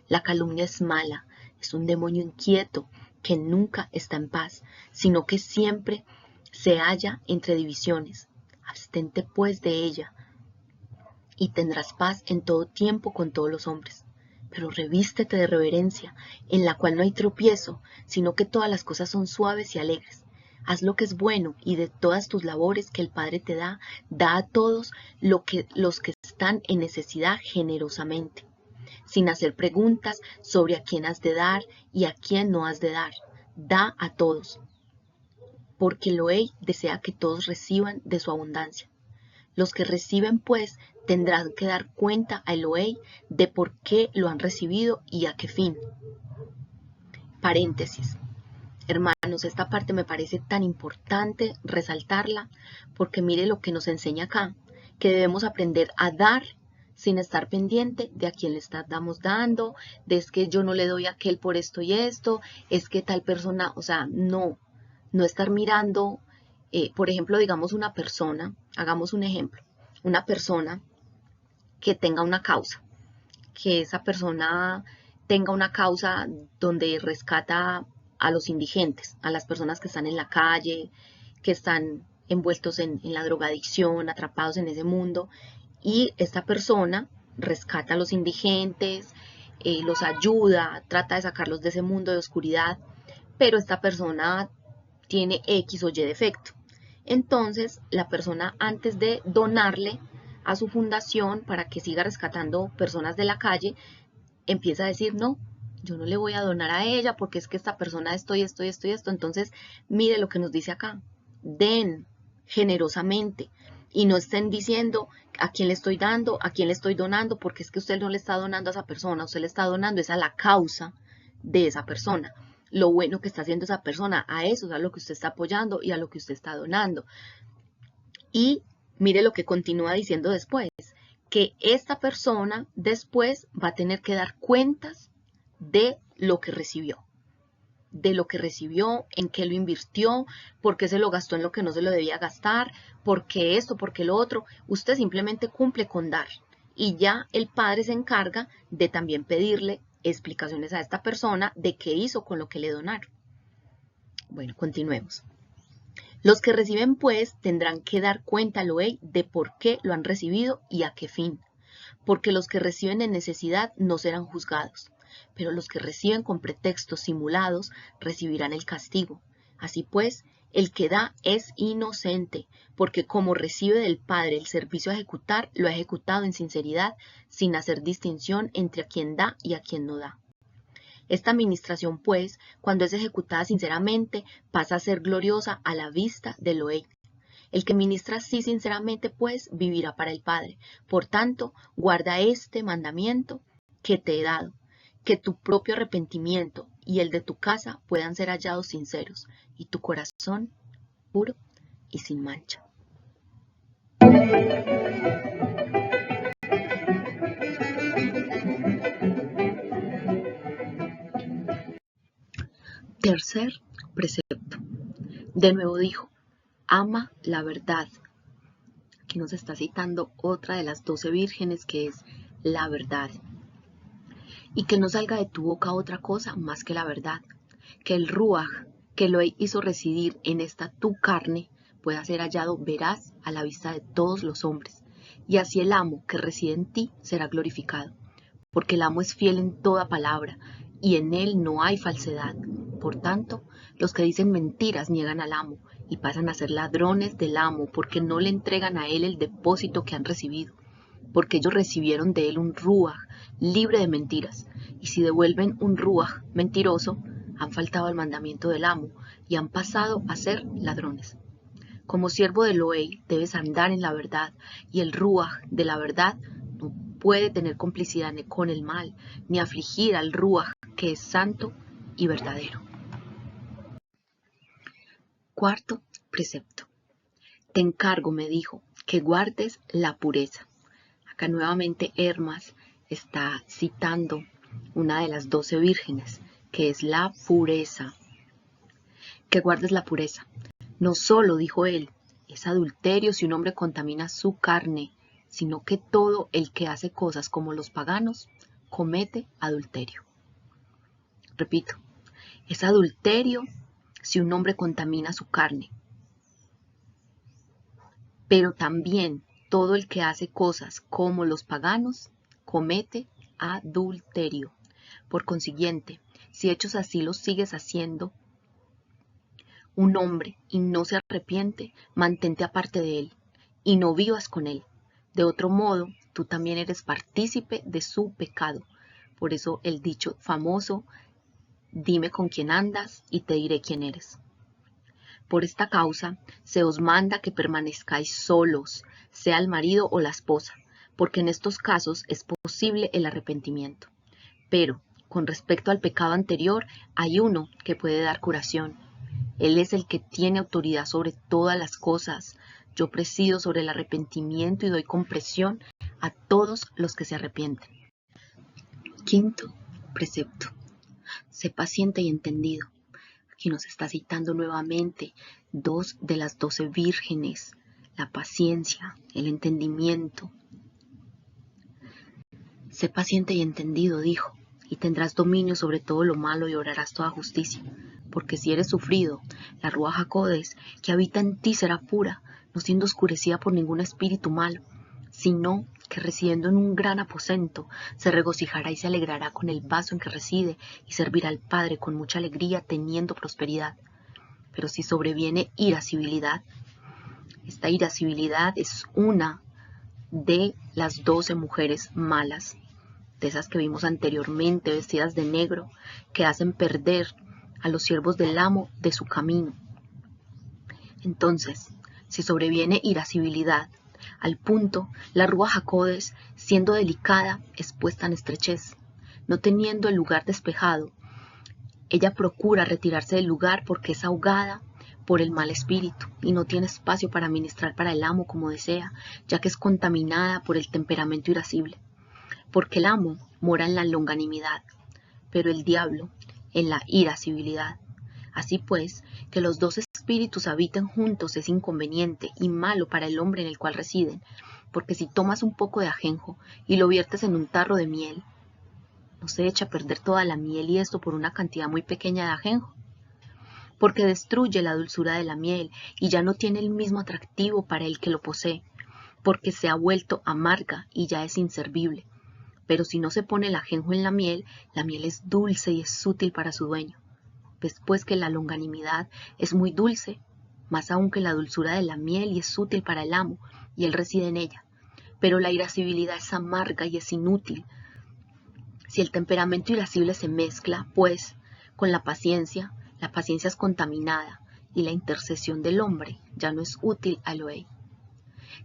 La calumnia es mala, es un demonio inquieto que nunca está en paz, sino que siempre se halla entre divisiones. Abstente pues de ella, y tendrás paz en todo tiempo con todos los hombres. Pero revístete de reverencia, en la cual no hay tropiezo, sino que todas las cosas son suaves y alegres. Haz lo que es bueno, y de todas tus labores que el Padre te da, da a todos los que están en necesidad generosamente, sin hacer preguntas sobre a quién has de dar y a quién no has de dar. Da a todos, porque Elohei desea que todos reciban de su abundancia. Los que reciben, pues, tendrán que dar cuenta a Elohei de por qué lo han recibido y a qué fin. Paréntesis. Hermanos, esta parte me parece tan importante resaltarla, porque mire lo que nos enseña acá, que debemos aprender a dar sin estar pendiente de a quién le estamos dando, de es que yo no le doy a aquel por esto y esto, es que tal persona, o sea, no estar mirando, por ejemplo, digamos una persona, hagamos un ejemplo, una persona que tenga una causa, que esa persona tenga una causa donde rescata a los indigentes, a las personas que están en la calle, que están envueltos en la drogadicción, atrapados en ese mundo, y esta persona rescata a los indigentes, los ayuda, trata de sacarlos de ese mundo de oscuridad, pero esta persona tiene X o Y defecto. Entonces, la persona, antes de donarle a su fundación para que siga rescatando personas de la calle, empieza a decir, no, yo no le voy a donar a ella porque es que esta persona esto y esto y esto y esto. Entonces, mire lo que nos dice acá, den generosamente y no estén diciendo a quién le estoy dando, a quién le estoy donando, porque es que usted no le está donando a esa persona, usted le está donando es a la causa de esa persona, lo bueno que está haciendo esa persona, a eso es a lo que usted está apoyando y a lo que usted está donando. Y mire lo que continúa diciendo después, que esta persona después va a tener que dar cuentas de lo que recibió, en qué lo invirtió, por qué se lo gastó en lo que no se lo debía gastar, por qué esto, por qué lo otro. Usted simplemente cumple con dar y ya el padre se encarga de también pedirle explicaciones a esta persona de qué hizo con lo que le donaron. Bueno, continuemos. Los que reciben, pues, tendrán que dar cuenta a Elohei de por qué lo han recibido y a qué fin, porque los que reciben en necesidad no serán juzgados, pero los que reciben con pretextos simulados recibirán el castigo. Así pues, el que da es inocente, porque como recibe del Padre el servicio a ejecutar, lo ha ejecutado en sinceridad, sin hacer distinción entre a quien da y a quien no da. Esta administración, pues, cuando es ejecutada sinceramente, pasa a ser gloriosa a la vista de Elohei. El que ministra así sinceramente, pues, vivirá para el Padre. Por tanto, guarda este mandamiento que te he dado, que tu propio arrepentimiento y el de tu casa puedan ser hallados sinceros, y tu corazón puro y sin mancha. Tercer precepto. De nuevo dijo, ama la verdad. Aquí nos está citando otra de las 12 vírgenes, que es la verdad. Y que no salga de tu boca otra cosa más que la verdad. Que el Ruach, que lo hizo residir en esta tu carne, pueda ser hallado veraz a la vista de todos los hombres. Y así el amo que reside en ti será glorificado. Porque el amo es fiel en toda palabra, y en él no hay falsedad. Por tanto, los que dicen mentiras niegan al amo, y pasan a ser ladrones del amo, porque no le entregan a él el depósito que han recibido. Porque ellos recibieron de él un ruaj libre de mentiras, y si devuelven un ruaj mentiroso, han faltado al mandamiento del amo, y han pasado a ser ladrones. Como siervo de Elohei debes andar en la verdad, y el ruaj de la verdad no puede tener complicidad ni con el mal, ni afligir al ruaj que es santo y verdadero. Cuarto precepto. Te encargo, me dijo, que guardes la pureza. Acá nuevamente Hermas está citando una de las 12 vírgenes, que es la pureza. que guardes la pureza. No solo, dijo él, es adulterio si un hombre contamina su carne, sino que todo el que hace cosas como los paganos comete adulterio. Repito, es adulterio si un hombre contamina su carne, pero también todo el que hace cosas como los paganos comete adulterio. Por consiguiente, si hechos así los sigues haciendo un hombre y no se arrepiente, mantente aparte de él y no vivas con él. De otro modo, tú también eres partícipe de su pecado. Por eso el dicho famoso, dime con quién andas y te diré quién eres. Por esta causa se os manda que permanezcáis solos, sea el marido o la esposa, porque en estos casos es posible el arrepentimiento. Pero, con respecto al pecado anterior, hay uno que puede dar curación. Él es el que tiene autoridad sobre todas las cosas. Yo presido sobre el arrepentimiento y doy compresión a todos los que se arrepienten. Quinto precepto. Sé paciente y entendido. Aquí nos está citando nuevamente dos de las 12 vírgenes, la paciencia, el entendimiento. Sé paciente y entendido, dijo, y tendrás dominio sobre todo lo malo y obrarás toda justicia. Porque si eres sufrido, la Ruach HaKodes que habita en ti será pura, no siendo oscurecida por ningún espíritu malo, sino que residiendo en un gran aposento, se regocijará y se alegrará con el vaso en que reside y servirá al Padre con mucha alegría teniendo prosperidad. Pero si sobreviene irascibilidad, esta irascibilidad es una de las 12 mujeres malas, de esas que vimos anteriormente vestidas de negro, que hacen perder a los siervos del amo de su camino. Entonces, si sobreviene irascibilidad, al punto, la Ruach HaKodes, siendo delicada, es puesta en estrechez. No teniendo el lugar despejado, ella procura retirarse del lugar porque es ahogada por el mal espíritu y no tiene espacio para ministrar para el amo como desea, ya que es contaminada por el temperamento irascible. Porque el amo mora en la longanimidad, pero el diablo en la irascibilidad. Así pues, que los dos espíritus habiten juntos es inconveniente y malo para el hombre en el cual residen, porque si tomas un poco de ajenjo y lo viertes en un tarro de miel, ¿no se echa a perder toda la miel y esto por una cantidad muy pequeña de ajenjo? Porque destruye la dulzura de la miel y ya no tiene el mismo atractivo para el que lo posee, porque se ha vuelto amarga y ya es inservible. Pero si no se pone el ajenjo en la miel es dulce y es útil para su dueño. Después que la longanimidad es muy dulce, más aún que la dulzura de la miel y es útil para el amo, y él reside en ella. Pero la irascibilidad es amarga y es inútil. Si el temperamento irascible se mezcla, pues, con la paciencia es contaminada, y la intercesión del hombre ya no es útil a Elohei.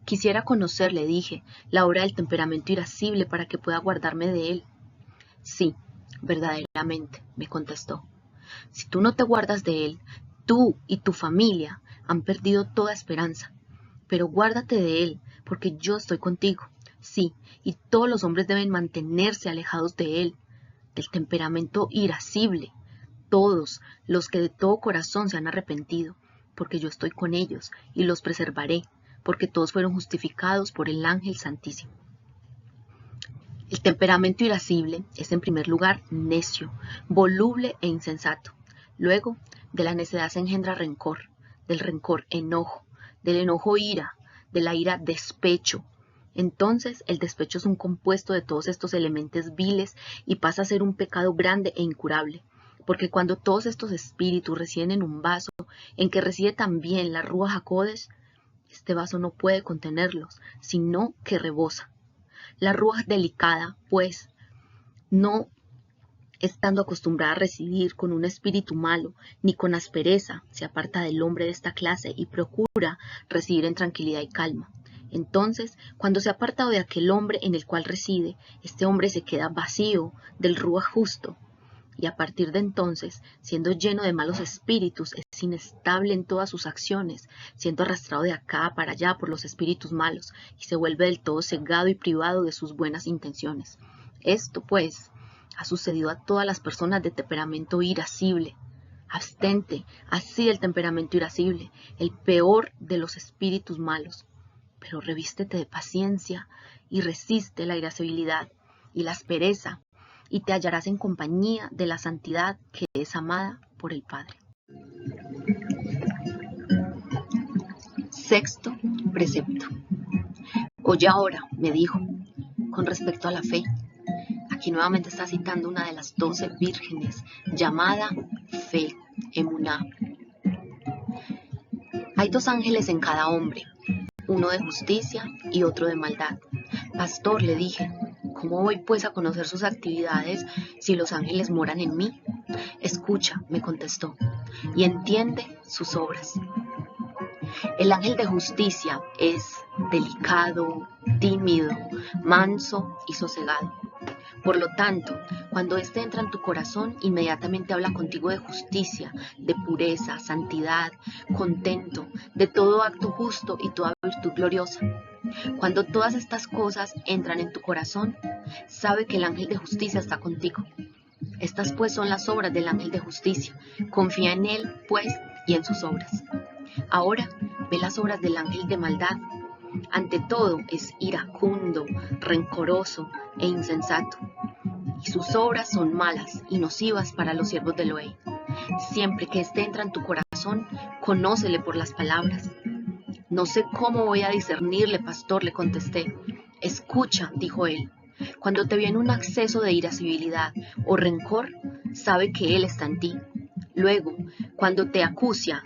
Quisiera conocer, le dije, la obra del temperamento irascible para que pueda guardarme de él. Sí, verdaderamente, me contestó. Si tú no te guardas de él, tú y tu familia han perdido toda esperanza. Pero guárdate de él, porque yo estoy contigo. Sí, y todos los hombres deben mantenerse alejados de él, del temperamento irascible, todos los que de todo corazón se han arrepentido, porque yo estoy con ellos y los preservaré, porque todos fueron justificados por el ángel santísimo. El temperamento irascible es en primer lugar necio, voluble e insensato. Luego, de la necedad se engendra rencor, del rencor enojo, del enojo ira, de la ira despecho. Entonces el despecho es un compuesto de todos estos elementos viles y pasa a ser un pecado grande e incurable. Porque cuando todos estos espíritus residen en un vaso, en que reside también la Ruach HaKodes, este vaso no puede contenerlos, sino que rebosa. La Ruach delicada, pues, no estando acostumbrada a residir con un espíritu malo, ni con aspereza, se aparta del hombre de esta clase y procura residir en tranquilidad y calma. Entonces, cuando se ha apartado de aquel hombre en el cual reside, este hombre se queda vacío del Ruach justo, y a partir de entonces, siendo lleno de malos espíritus, es inestable en todas sus acciones, siendo arrastrado de acá para allá por los espíritus malos, y se vuelve del todo cegado y privado de sus buenas intenciones. Esto, pues, ha sucedido a todas las personas de temperamento irascible. Abstente así del temperamento irascible, el peor de los espíritus malos. Pero revístete de paciencia y resiste la irascibilidad y la aspereza, y te hallarás en compañía de la santidad que es amada por el Padre. Sexto precepto. Oye ahora, me dijo, con respecto a la fe. Aquí nuevamente está citando una de las 12 vírgenes, llamada fe, emuná. Hay 2 ángeles en cada hombre, uno de justicia y otro de maldad. Pastor, le dije, ¿cómo voy pues a conocer sus actividades si los ángeles moran en mí? Escucha, me contestó, y entiende sus obras. El ángel de justicia es delicado, tímido, manso y sosegado. Por lo tanto, cuando éste entra en tu corazón, inmediatamente habla contigo de justicia, de pureza, santidad, contento, de todo acto justo y toda virtud gloriosa. Cuando todas estas cosas entran en tu corazón, sabe que el ángel de justicia está contigo. Estas pues son las obras del ángel de justicia. Confía en él, pues, y en sus obras. Ahora ve las obras del ángel de maldad. Ante todo es iracundo, rencoroso e insensato. Y sus obras son malas y nocivas para los siervos de Elohim. Siempre que éste entra en tu corazón, conócele por las palabras. No sé cómo voy a discernirle, pastor, le contesté. Escucha, dijo él. Cuando te viene un acceso de irascibilidad o rencor, sabe que él está en ti. Luego, cuando te acucia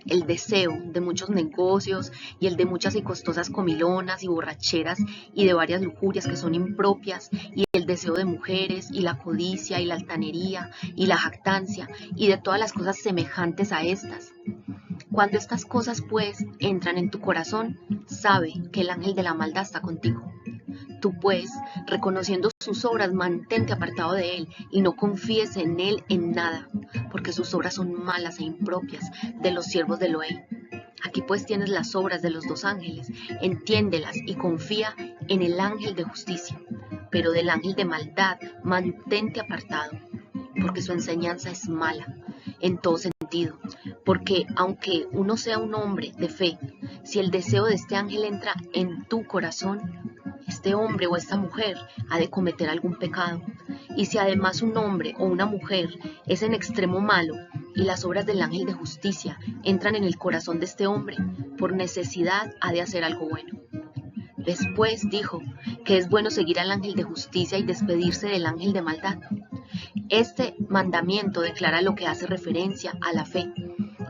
el deseo de muchos negocios y el de muchas y costosas comilonas y borracheras y de varias lujurias que son impropias, y el deseo de mujeres y la codicia y la altanería y la jactancia y de todas las cosas semejantes a estas. Cuando estas cosas pues entran en tu corazón, sabe que el ángel de la maldad está contigo. Tú pues, reconociendo sus obras, mantente apartado de él y no confíes en él en nada, porque sus obras son malas e impropias de los siervos de Elohim. Aquí pues tienes las obras de los 2 ángeles, entiéndelas y confía en el ángel de justicia, pero del ángel de maldad mantente apartado, porque su enseñanza es mala en todo sentido, porque aunque uno sea un hombre de fe, si el deseo de este ángel entra en tu corazón, este hombre o esta mujer ha de cometer algún pecado. Y si además un hombre o una mujer es en extremo malo y las obras del ángel de justicia entran en el corazón de este hombre, por necesidad ha de hacer algo bueno. Después dijo que es bueno seguir al ángel de justicia y despedirse del ángel de maldad. Este mandamiento declara lo que hace referencia a la fe,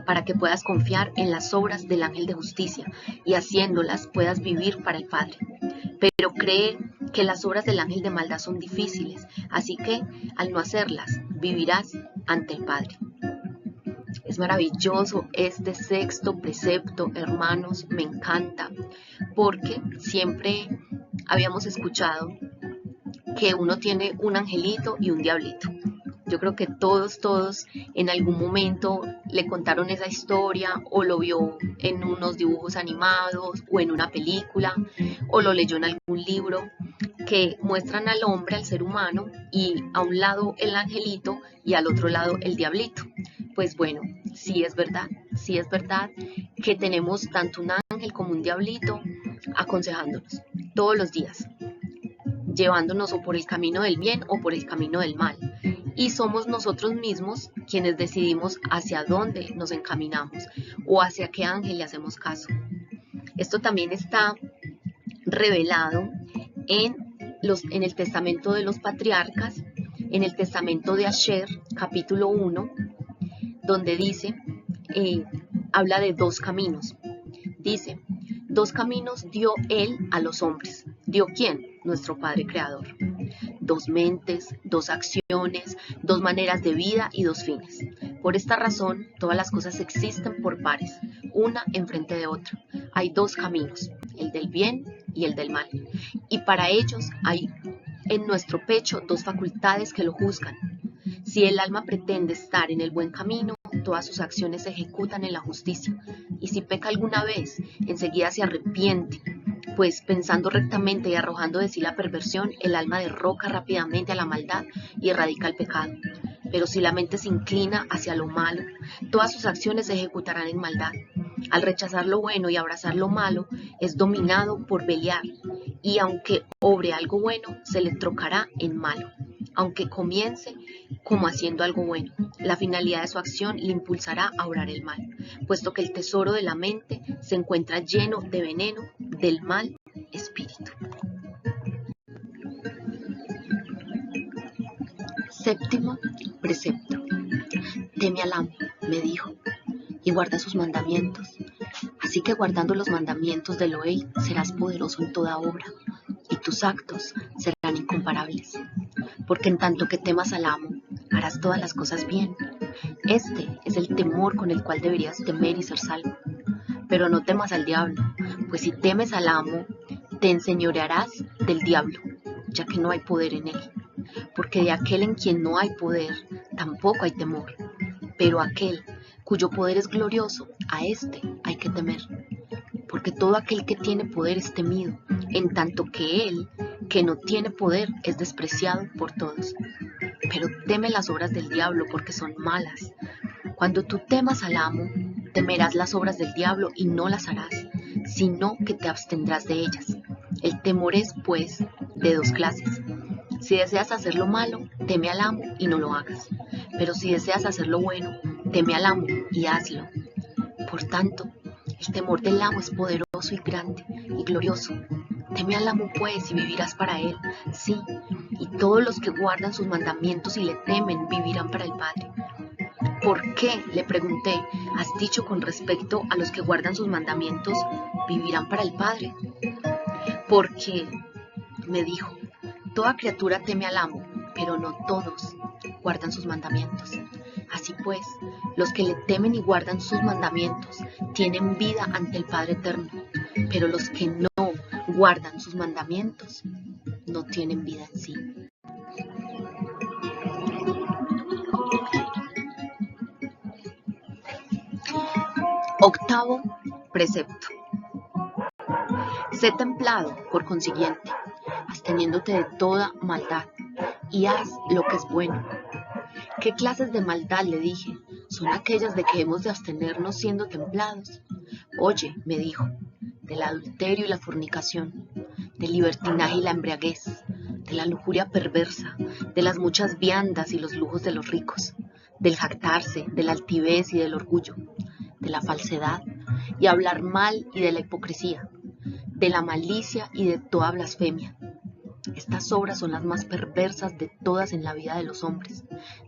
para que puedas confiar en las obras del ángel de justicia y haciéndolas puedas vivir para el Padre. Pero cree que las obras del ángel de maldad son difíciles, así que al no hacerlas, vivirás ante el Padre. Es maravilloso este 6º precepto, hermanos, me encanta, porque siempre habíamos escuchado que uno tiene un angelito y un diablito. Yo creo que todos en algún momento le contaron esa historia o lo vio en unos dibujos animados o en una película o lo leyó en algún libro que muestran al hombre, al ser humano, y a un lado el angelito y al otro lado el diablito. Pues bueno, sí es verdad que tenemos tanto un ángel como un diablito aconsejándonos todos los días, llevándonos o por el camino del bien o por el camino del mal. Y somos nosotros mismos quienes decidimos hacia dónde nos encaminamos o hacia qué ángel le hacemos caso. Esto también está revelado en el testamento de los patriarcas, en el testamento de Asher, capítulo 1, donde dice, habla de 2 caminos. Dice, 2 caminos dio él a los hombres. ¿Dio quién? Nuestro Padre Creador. 2 mentes, 2 acciones, 2 maneras de vida y 2 fines. Por esta razón, todas las cosas existen por pares, una enfrente de otra. Hay 2 caminos, el del bien y el del mal. Y para ellos hay en nuestro pecho 2 facultades que lo juzgan. Si el alma pretende estar en el buen camino, todas sus acciones se ejecutan en la justicia. Y si peca alguna vez, enseguida se arrepiente, pues pensando rectamente y arrojando de sí la perversión, el alma derroca rápidamente a la maldad y erradica el pecado. Pero si la mente se inclina hacia lo malo, todas sus acciones se ejecutarán en maldad. Al rechazar lo bueno y abrazar lo malo, es dominado por Beliar, y aunque obre algo bueno, se le trocará en malo. Aunque comience como haciendo algo bueno, la finalidad de su acción le impulsará a obrar el mal, puesto que el tesoro de la mente se encuentra lleno de veneno del mal espíritu. Séptimo precepto. Teme al amo, me dijo, y guarda sus mandamientos. Así que guardando los mandamientos de Elohei serás poderoso en toda obra, y tus actos serán incomparables. Porque en tanto que temas al amo, harás todas las cosas bien. Este es el temor con el cual deberías temer y ser salvo. Pero no temas al diablo, pues si temes al amo, te enseñorearás del diablo, ya que no hay poder en él. Porque de aquel en quien no hay poder, tampoco hay temor. Pero aquel cuyo poder es glorioso, a éste hay que temer. Porque todo aquel que tiene poder es temido, en tanto que él, que no tiene poder, es despreciado por todos. Pero teme las obras del diablo, porque son malas. Cuando tú temas al amo, temerás las obras del diablo y no las harás, sino que te abstendrás de ellas. El temor es, pues, de dos clases. Si deseas hacer lo malo, teme al amo y no lo hagas. Pero si deseas hacer lo bueno, teme al amo y hazlo. Por tanto, el temor del amo es poderoso y grande y glorioso. Teme al amo, pues, y vivirás para él. Sí, y todos los que guardan sus mandamientos y le temen vivirán para el Padre. ¿Por qué, le pregunté, has dicho con respecto a los que guardan sus mandamientos, vivirán para el Padre? Porque, me dijo, toda criatura teme al amo, pero no todos guardan sus mandamientos. Así pues, los que le temen y guardan sus mandamientos tienen vida ante el Padre eterno, pero los que no guardan sus mandamientos no tienen vida en sí. Octavo precepto. Sé templado, por consiguiente, absteniéndote de toda maldad, y haz lo que es bueno. ¿Qué clases de maldad, le dije, son aquellas de que hemos de abstenernos siendo templados? Oye, me dijo, del adulterio y la fornicación, del libertinaje y la embriaguez, de la lujuria perversa, de las muchas viandas y los lujos de los ricos, del jactarse, de la altivez y del orgullo, de la falsedad y hablar mal y de la hipocresía, de la malicia y de toda blasfemia. Estas obras son las más perversas de todas en la vida de los hombres.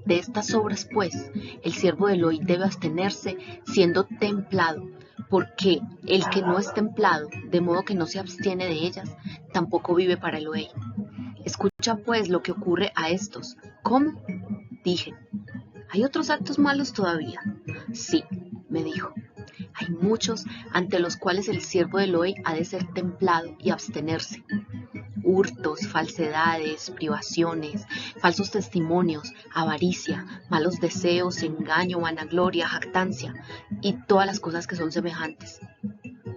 De estas obras, pues, el siervo de Elohim debe abstenerse siendo templado, porque el que no es templado, de modo que no se abstiene de ellas, tampoco vive para Elohim. Escucha, pues, lo que ocurre a estos. ¿Cómo? Dije. ¿Hay otros actos malos todavía? Sí, me dijo. Hay muchos ante los cuales el siervo de Elohim ha de ser templado y abstenerse. Hurtos, falsedades, privaciones, falsos testimonios, avaricia, malos deseos, engaño, vanagloria, jactancia y todas las cosas que son semejantes.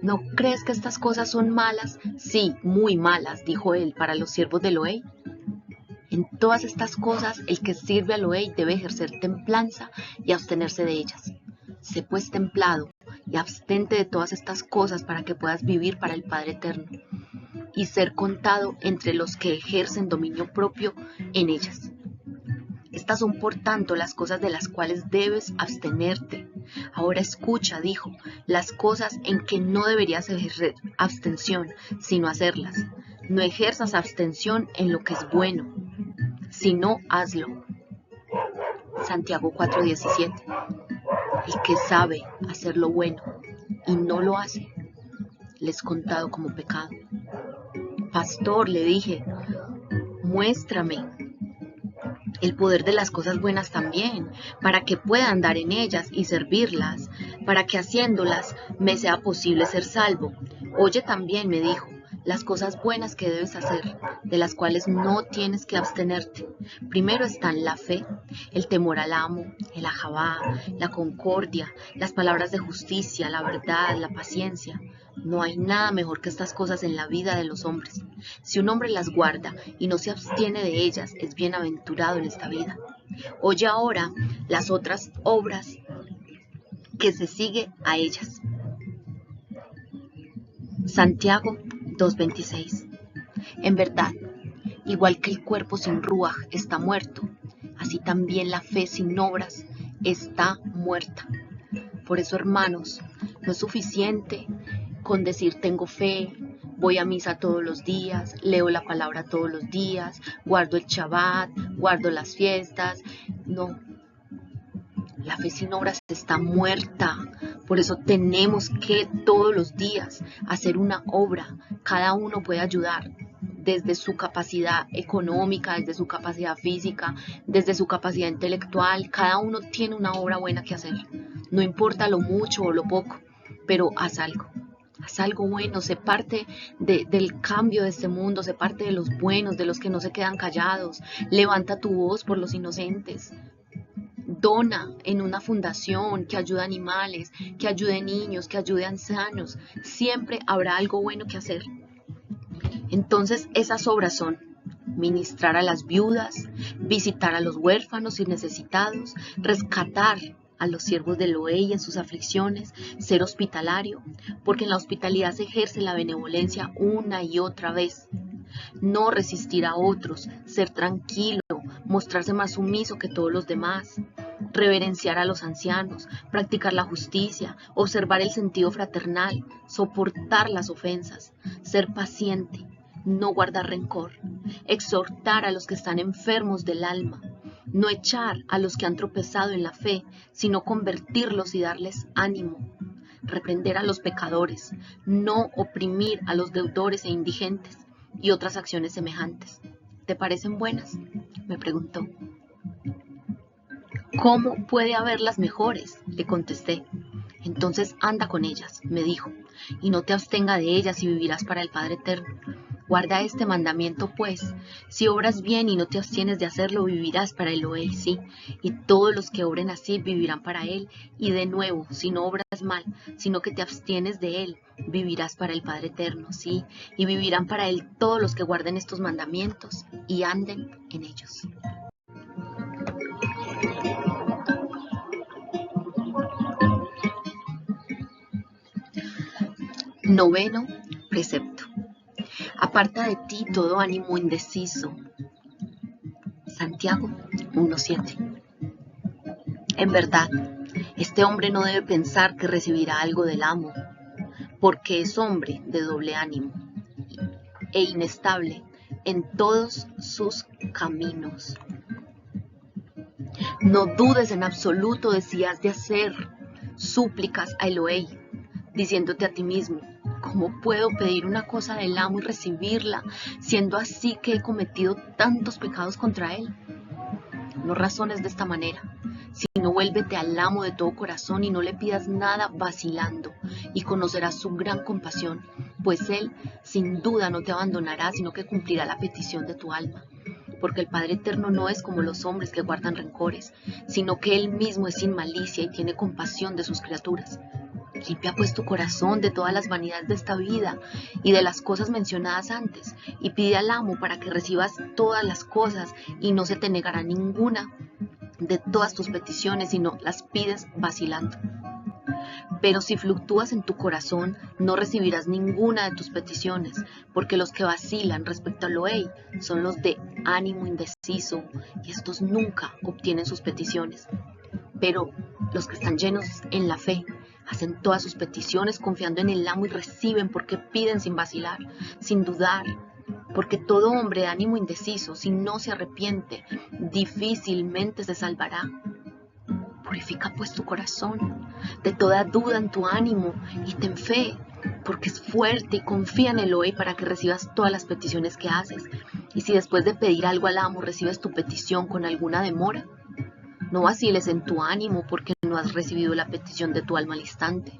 ¿No crees que estas cosas son malas? Sí, muy malas, dijo él, para los siervos de Elohim. En todas estas cosas el que sirve a Elohim debe ejercer templanza y abstenerse de ellas. Sé pues templado y abstente de todas estas cosas para que puedas vivir para el Padre eterno y ser contado entre los que ejercen dominio propio en ellas. Estas son por tanto las cosas de las cuales debes abstenerte. Ahora escucha, dijo, las cosas en que no deberías ejercer abstención, sino hacerlas. No ejerzas abstención en lo que es bueno, sino hazlo. Santiago 4:17. El que sabe hacer lo bueno y no lo hace, le es contado como pecado. Pastor, le dije, muéstrame el poder de las cosas buenas también, para que pueda andar en ellas y servirlas, para que haciéndolas me sea posible ser salvo. Oye también, me dijo, las cosas buenas que debes hacer, de las cuales no tienes que abstenerte. Primero están la fe, el temor al amo, el ajabá, la concordia, las palabras de justicia, la verdad, la paciencia. No hay nada mejor que estas cosas en la vida de los hombres. Si un hombre las guarda y no se abstiene de ellas, es bienaventurado en esta vida. Oye ahora las otras obras que se sigue a ellas. Santiago 2:26. En verdad, igual que el cuerpo sin ruaj está muerto, así también la fe sin obras está muerta. Por eso, hermanos, no es suficiente con decir tengo fe, voy a misa todos los días, leo la palabra todos los días, guardo el Shabbat, guardo las fiestas. No, la fe sin obras está muerta. Por eso tenemos que todos los días hacer una obra. Cada uno puede ayudar desde su capacidad económica, desde su capacidad física, desde su capacidad intelectual. Cada uno tiene una obra buena que hacer. No importa lo mucho o lo poco, pero haz algo. Haz algo bueno, sé parte del cambio de este mundo, sé parte de los buenos, de los que no se quedan callados. Levanta tu voz por los inocentes. Dona en una fundación que ayude a animales, que ayude a niños, que ayude a ancianos. Siempre habrá algo bueno que hacer. Entonces esas obras son ministrar a las viudas, visitar a los huérfanos y necesitados, rescatar a los siervos de Elohei en sus aflicciones, ser hospitalario, porque en la hospitalidad se ejerce la benevolencia una y otra vez. No resistir a otros, ser tranquilo, mostrarse más sumiso que todos los demás, reverenciar a los ancianos, practicar la justicia, observar el sentido fraternal, soportar las ofensas, ser paciente, no guardar rencor, exhortar a los que están enfermos del alma, no echar a los que han tropezado en la fe, sino convertirlos y darles ánimo, reprender a los pecadores, no oprimir a los deudores e indigentes, y otras acciones semejantes. ¿Te parecen buenas?, me preguntó. ¿Cómo puede haberlas mejores?, le contesté. Entonces anda con ellas, me dijo, y no te abstenga de ellas y vivirás para el Padre Eterno. Guarda este mandamiento, pues, si obras bien y no te abstienes de hacerlo, vivirás para Elohei, sí, y todos los que obren así vivirán para él, y de nuevo, si no obras mal, sino que te abstienes de él, vivirás para el Padre Eterno, sí, y vivirán para él todos los que guarden estos mandamientos y anden en ellos. Noveno precepto. Aparta de ti todo ánimo indeciso. Santiago 1:7. En verdad, este hombre no debe pensar que recibirá algo del amo, porque es hombre de doble ánimo e inestable en todos sus caminos. No dudes en absoluto de si has de hacer súplicas a Elohei, diciéndote a ti mismo, ¿cómo puedo pedir una cosa del amo y recibirla, siendo así que he cometido tantos pecados contra él? No razones de esta manera, sino vuélvete al amo de todo corazón y no le pidas nada vacilando, y conocerás su gran compasión, pues él sin duda no te abandonará, sino que cumplirá la petición de tu alma. Porque el Padre Eterno no es como los hombres que guardan rencores, sino que él mismo es sin malicia y tiene compasión de sus criaturas. Limpia pues tu corazón de todas las vanidades de esta vida y de las cosas mencionadas antes, y pide al amo para que recibas todas las cosas y no se te negará ninguna de todas tus peticiones, sino las pides vacilando. Pero si fluctúas en tu corazón, no recibirás ninguna de tus peticiones, porque los que vacilan respecto a Elohei son los de ánimo indeciso, y estos nunca obtienen sus peticiones. Pero los que están llenos en la fe, hacen todas sus peticiones confiando en el amo y reciben porque piden sin vacilar, sin dudar. Porque todo hombre de ánimo indeciso, si no se arrepiente, difícilmente se salvará. Purifica pues tu corazón de toda duda en tu ánimo y ten fe, porque es fuerte, y confía en Elohei para que recibas todas las peticiones que haces. Y si después de pedir algo al amo recibes tu petición con alguna demora, no vaciles en tu ánimo porque no has recibido la petición de tu alma al instante.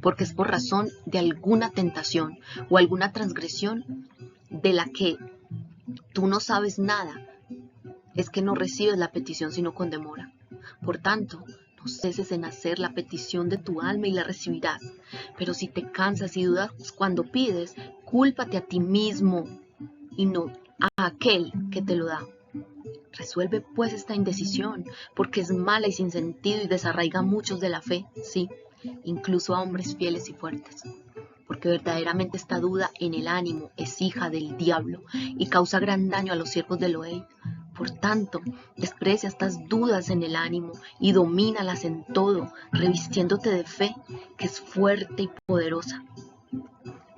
porque es por razón de alguna tentación o alguna transgresión de la que tú no sabes nada, es que no recibes la petición sino con demora. Por tanto, no ceses en hacer la petición de tu alma y la recibirás. Pero si te cansas y dudas cuando pides, cúlpate a ti mismo y no a aquel que te lo da. Resuelve pues esta indecisión, porque es mala y sin sentido y desarraiga a muchos de la fe, sí, incluso a hombres fieles y fuertes. Porque verdaderamente esta duda en el ánimo es hija del diablo y causa gran daño a los siervos de Elohim. Por tanto, desprecia estas dudas en el ánimo y domínalas en todo, revistiéndote de fe, que es fuerte y poderosa.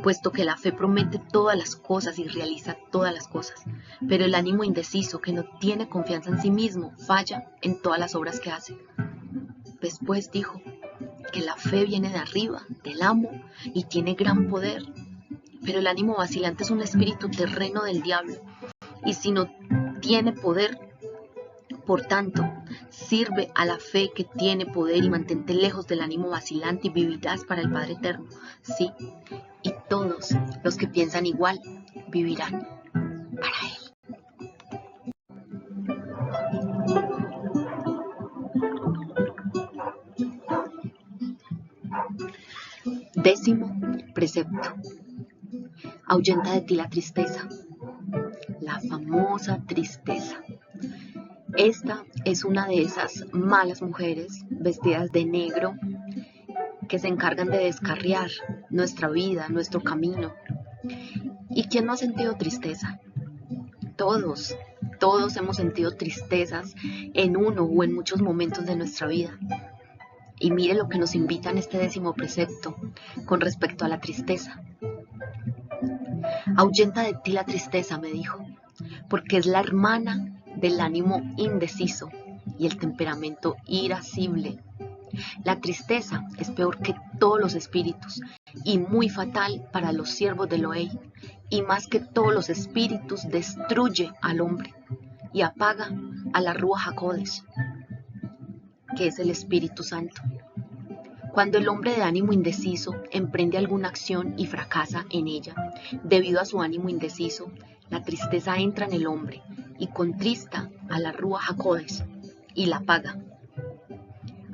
Puesto que la fe promete todas las cosas y realiza todas las cosas, pero el ánimo indeciso, que no tiene confianza en sí mismo, falla en todas las obras que hace. Después dijo que la fe viene de arriba, del amo, y tiene gran poder, pero el ánimo vacilante es un espíritu terreno del diablo, y si no tiene poder, por tanto, sirve a la fe que tiene poder y mantente lejos del ánimo vacilante y vivirás para el Padre Eterno. Sí, y todos los que piensan igual vivirán para Él. Décimo precepto. Ahuyenta de ti la tristeza, la famosa tristeza. Esta es una de esas malas mujeres vestidas de negro que se encargan de descarriar nuestra vida, nuestro camino. ¿Y quién no ha sentido tristeza? Todos hemos sentido tristezas en uno o en muchos momentos de nuestra vida. Y mire lo que nos invita en este 10º precepto con respecto a la tristeza. Ahuyenta de ti la tristeza, me dijo, porque es la hermana del ánimo indeciso y el temperamento irascible. La tristeza es peor que todos los espíritus y muy fatal para los siervos de Elohim, y más que todos los espíritus destruye al hombre y apaga a la Ruach HaKodesh, que es el Espíritu Santo. Cuando el hombre de ánimo indeciso emprende alguna acción y fracasa en ella, debido a su ánimo indeciso, la tristeza entra en el hombre y contrista a la Ruach HaKodesh y la apaga.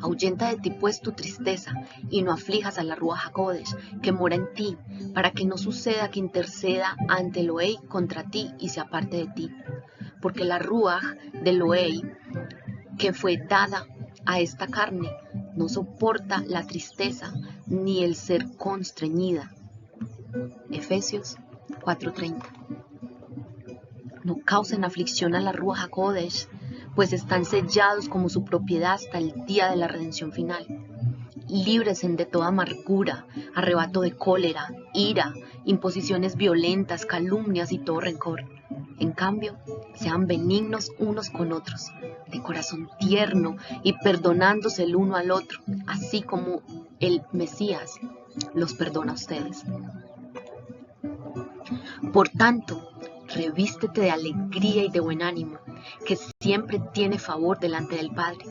Ahuyenta de ti pues tu tristeza y no aflijas a la Ruach HaKodesh que mora en ti, para que no suceda que interceda ante Elohim contra ti y se aparte de ti. Porque la Ruach de Elohim, que fue dada a esta carne, no soporta la tristeza ni el ser constreñida. Efesios 4:30. No causen aflicción a la Ruach HaKodesh, pues están sellados como su propiedad hasta el día de la redención final. Líbrese de toda amargura, arrebato de cólera, ira, imposiciones violentas, calumnias y todo rencor. En cambio, sean benignos unos con otros, de corazón tierno y perdonándose el uno al otro, así como el Mesías los perdona a ustedes. Por tanto, revístete de alegría y de buen ánimo, que siempre tiene favor delante del Padre,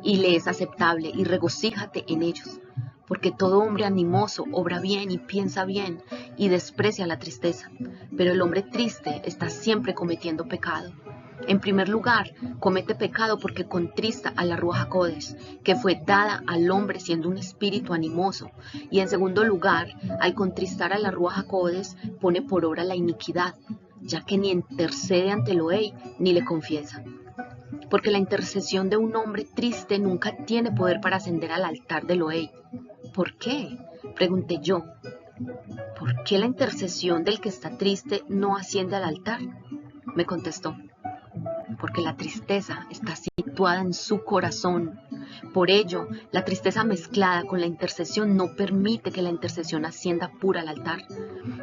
y le es aceptable, y regocíjate en ellos, porque todo hombre animoso obra bien y piensa bien, y desprecia la tristeza, pero el hombre triste está siempre cometiendo pecado. En primer lugar, comete pecado porque contrista a la Ruach HaKodesh, que fue dada al hombre siendo un espíritu animoso, y en segundo lugar, al contristar a la Ruach HaKodesh, pone por obra la iniquidad, ya que ni intercede ante Elohim ni le confiesa. Porque la intercesión de un hombre triste nunca tiene poder para ascender al altar de Elohim. ¿Por qué?, pregunté yo. ¿Por qué la intercesión del que está triste no asciende al altar? Me contestó. Porque la tristeza está situada en su corazón. Por ello, la tristeza mezclada con la intercesión no permite que la intercesión ascienda pura al altar.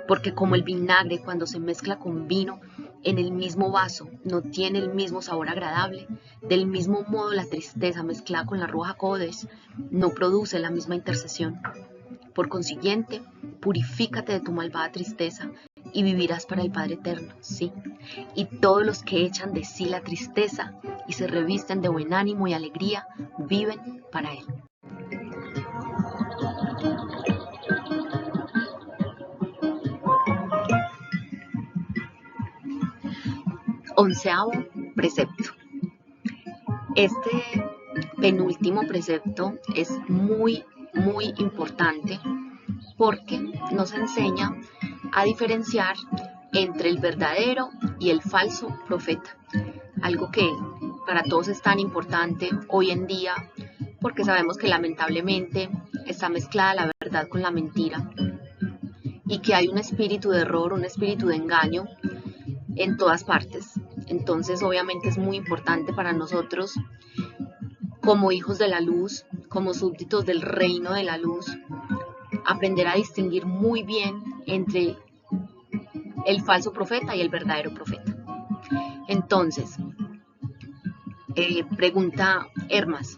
Porque como el vinagre cuando se mezcla con vino en el mismo vaso no tiene el mismo sabor agradable, del mismo modo la tristeza mezclada con la Ruach HaKodesh no produce la misma intercesión. Por consiguiente, purifícate de tu malvada tristeza y vivirás para el Padre Eterno, sí. Y todos los que echan de sí la tristeza y se revisten de buen ánimo y alegría, viven para Él. Onceavo precepto. Este penúltimo precepto es muy importante porque nos enseña a diferenciar entre el verdadero y el falso profeta. Algo que para todos es tan importante hoy en día porque sabemos que lamentablemente está mezclada la verdad con la mentira y que hay un espíritu de error, un espíritu de engaño en todas partes. Entonces obviamente es muy importante para nosotros como hijos de la luz, como súbditos del reino de la luz, aprender a distinguir muy bien entre el falso profeta y el verdadero profeta. Entonces, pregunta Hermas,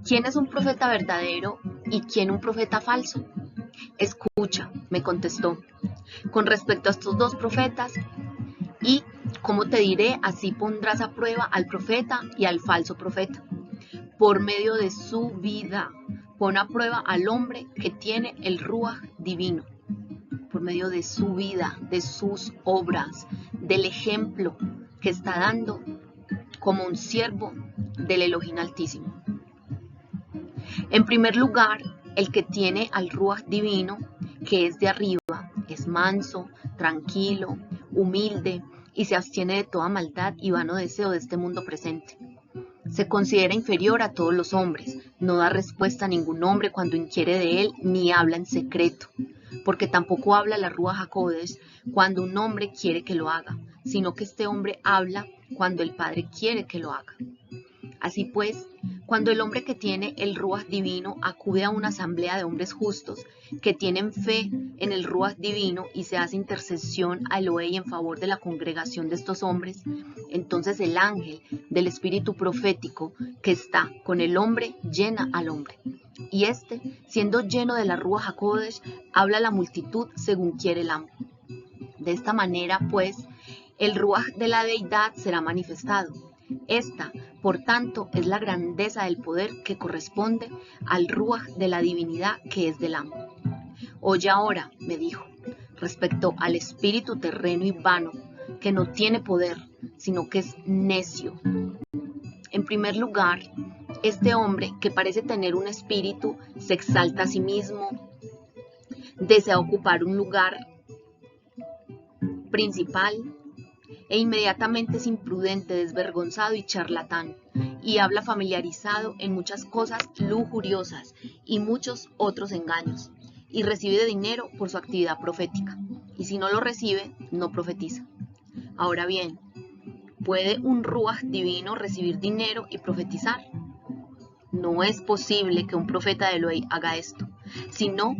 ¿quién es un profeta verdadero y quién un profeta falso? Escucha, me contestó, con respecto a estos dos profetas, y como te diré, así pondrás a prueba al profeta y al falso profeta. Por medio de su vida, pon a prueba al hombre que tiene el Ruaj divino. Por medio de su vida, de sus obras, del ejemplo que está dando como un siervo del Elohim Altísimo. En primer lugar, el que tiene al Ruaj divino, que es de arriba, es manso, tranquilo, humilde y se abstiene de toda maldad y vano deseo de este mundo presente. Se considera inferior a todos los hombres, no da respuesta a ningún hombre cuando inquiere de él, ni habla en secreto, porque tampoco habla la Ruaj HaKodesh cuando un hombre quiere que lo haga, sino que este hombre habla cuando el Padre quiere que lo haga. Así pues, cuando el hombre que tiene el Ruaj divino acude a una asamblea de hombres justos que tienen fe en el Ruaj divino y se hace intercesión a Elohei en favor de la congregación de estos hombres, entonces el ángel del espíritu profético que está con el hombre llena al hombre. Y este, siendo lleno de la Ruaj HaKodesh, habla a la multitud según quiere el amo. De esta manera, pues, el Ruaj de la deidad será manifestado. Esta, por tanto, es la grandeza del poder que corresponde al Ruaj de la divinidad que es del amo. Oye ahora, me dijo, respecto al espíritu terreno y vano, que no tiene poder, sino que es necio. En primer lugar, este hombre que parece tener un espíritu se exalta a sí mismo, desea ocupar un lugar principal, e inmediatamente es imprudente, desvergonzado y charlatán, y habla familiarizado en muchas cosas lujuriosas y muchos otros engaños, y recibe dinero por su actividad profética, y si no lo recibe, no profetiza. Ahora bien, ¿puede un Ruaj divino recibir dinero y profetizar? No es posible que un profeta de Elohim haga esto, sino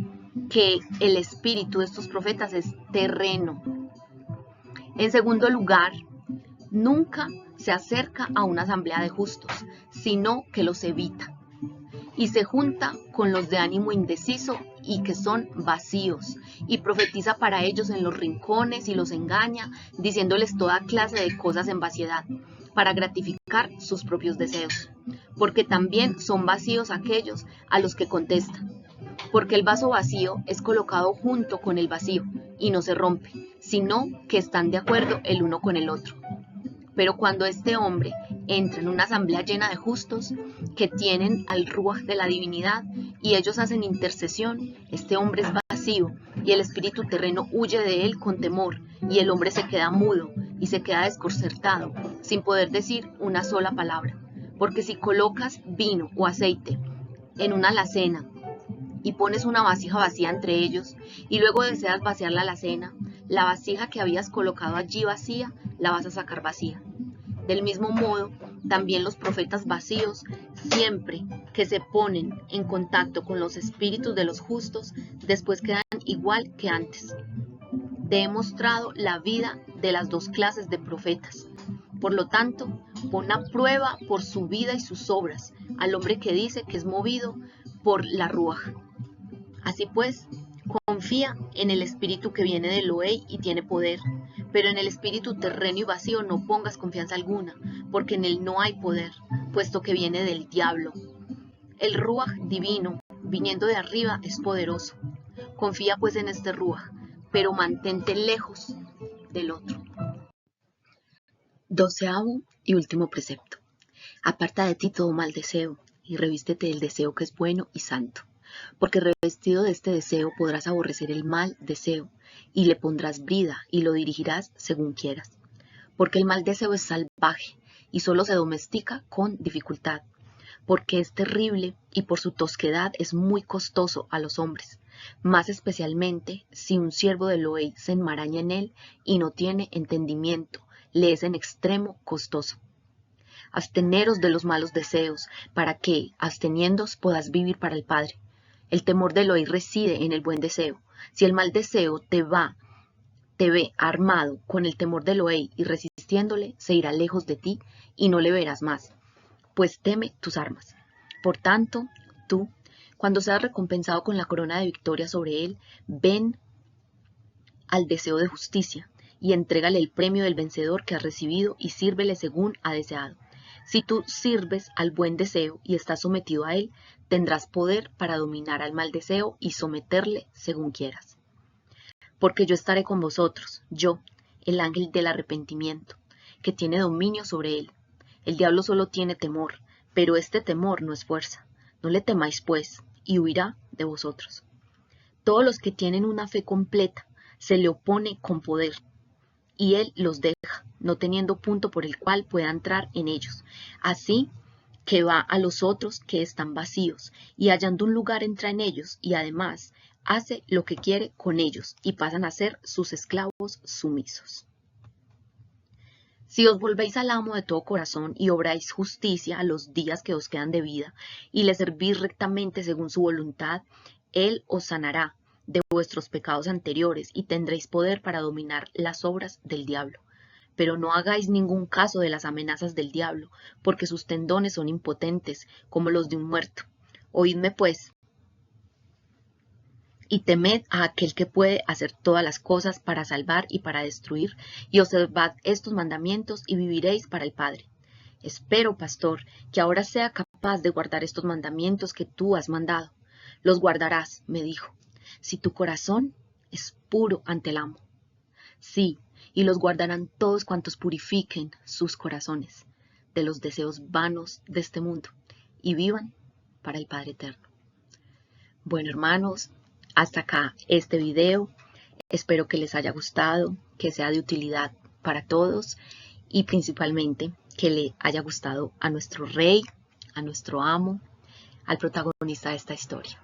que el espíritu de estos profetas es terreno. En segundo lugar, nunca se acerca a una asamblea de justos, sino que los evita y se junta con los de ánimo indeciso y que son vacíos y profetiza para ellos en los rincones y los engaña, diciéndoles toda clase de cosas en vaciedad para gratificar sus propios deseos, porque también son vacíos aquellos a los que contestan. Porque el vaso vacío es colocado junto con el vacío y no se rompe, sino que están de acuerdo el uno con el otro. Pero cuando este hombre entra en una asamblea llena de justos que tienen al Ruaj de la divinidad y ellos hacen intercesión, este hombre es vacío y el espíritu terreno huye de él con temor y el hombre se queda mudo y se queda desconcertado sin poder decir una sola palabra. Porque si colocas vino o aceite en una alacena y pones una vasija vacía entre ellos, y luego deseas vaciar la alacena, la vasija que habías colocado allí vacía, la vas a sacar vacía. Del mismo modo, también los profetas vacíos, siempre que se ponen en contacto con los espíritus de los justos, después quedan igual que antes. Te he mostrado la vida de las dos clases de profetas. Por lo tanto, pon a prueba por su vida y sus obras al hombre que dice que es movido por la Ruaj. Así pues, confía en el espíritu que viene de Elohim y tiene poder, pero en el espíritu terreno y vacío no pongas confianza alguna, porque en él no hay poder, puesto que viene del diablo. El Ruaj divino, viniendo de arriba, es poderoso. Confía pues en este Ruaj, pero mantente lejos del otro. 12º y último precepto. Aparta de ti todo mal deseo, y revístete del deseo que es bueno y santo. Porque revestido de este deseo podrás aborrecer el mal deseo, y le pondrás brida, y lo dirigirás según quieras. Porque el mal deseo es salvaje, y solo se domestica con dificultad. Porque es terrible, y por su tosquedad es muy costoso a los hombres, más especialmente si un siervo de Elohim se enmaraña en él y no tiene entendimiento, le es en extremo costoso. Absteneros de los malos deseos, para que, absteniéndoos, podáis vivir para el Padre. El temor de Elohim reside en el buen deseo. Si el mal deseo te ve armado con el temor de Elohim y resistiéndole, se irá lejos de ti y no le verás más, pues teme tus armas. Por tanto, tú, cuando seas recompensado con la corona de victoria sobre él, ven al deseo de justicia y entrégale el premio del vencedor que has recibido y sírvele según ha deseado. Si tú sirves al buen deseo y estás sometido a él, tendrás poder para dominar al mal deseo y someterle según quieras. Porque yo estaré con vosotros, yo, el ángel del arrepentimiento, que tiene dominio sobre él. El diablo solo tiene temor, pero este temor no es fuerza. No le temáis, pues, y huirá de vosotros. Todos los que tienen una fe completa se le opone con poder, y él los deja, no teniendo punto por el cual pueda entrar en ellos. Así que va a los otros que están vacíos, y hallando un lugar entra en ellos, y además hace lo que quiere con ellos, y pasan a ser sus esclavos sumisos. Si os volvéis al amo de todo corazón y obráis justicia a los días que os quedan de vida, y le servís rectamente según su voluntad, él os sanará de vuestros pecados anteriores y tendréis poder para dominar las obras del diablo. Pero no hagáis ningún caso de las amenazas del diablo, porque sus tendones son impotentes, como los de un muerto. Oídme pues, y temed a aquel que puede hacer todas las cosas para salvar y para destruir, y observad estos mandamientos y viviréis para el Padre. Espero, pastor, que ahora sea capaz de guardar estos mandamientos que tú has mandado. Los guardarás, me dijo, si tu corazón es puro ante el amo. Sí, y los guardarán todos cuantos purifiquen sus corazones de los deseos vanos de este mundo y vivan para el Padre eterno. Bueno, hermanos, hasta acá este video. Espero que les haya gustado, que sea de utilidad para todos y principalmente que le haya gustado a nuestro rey, a nuestro amo, al protagonista de esta historia.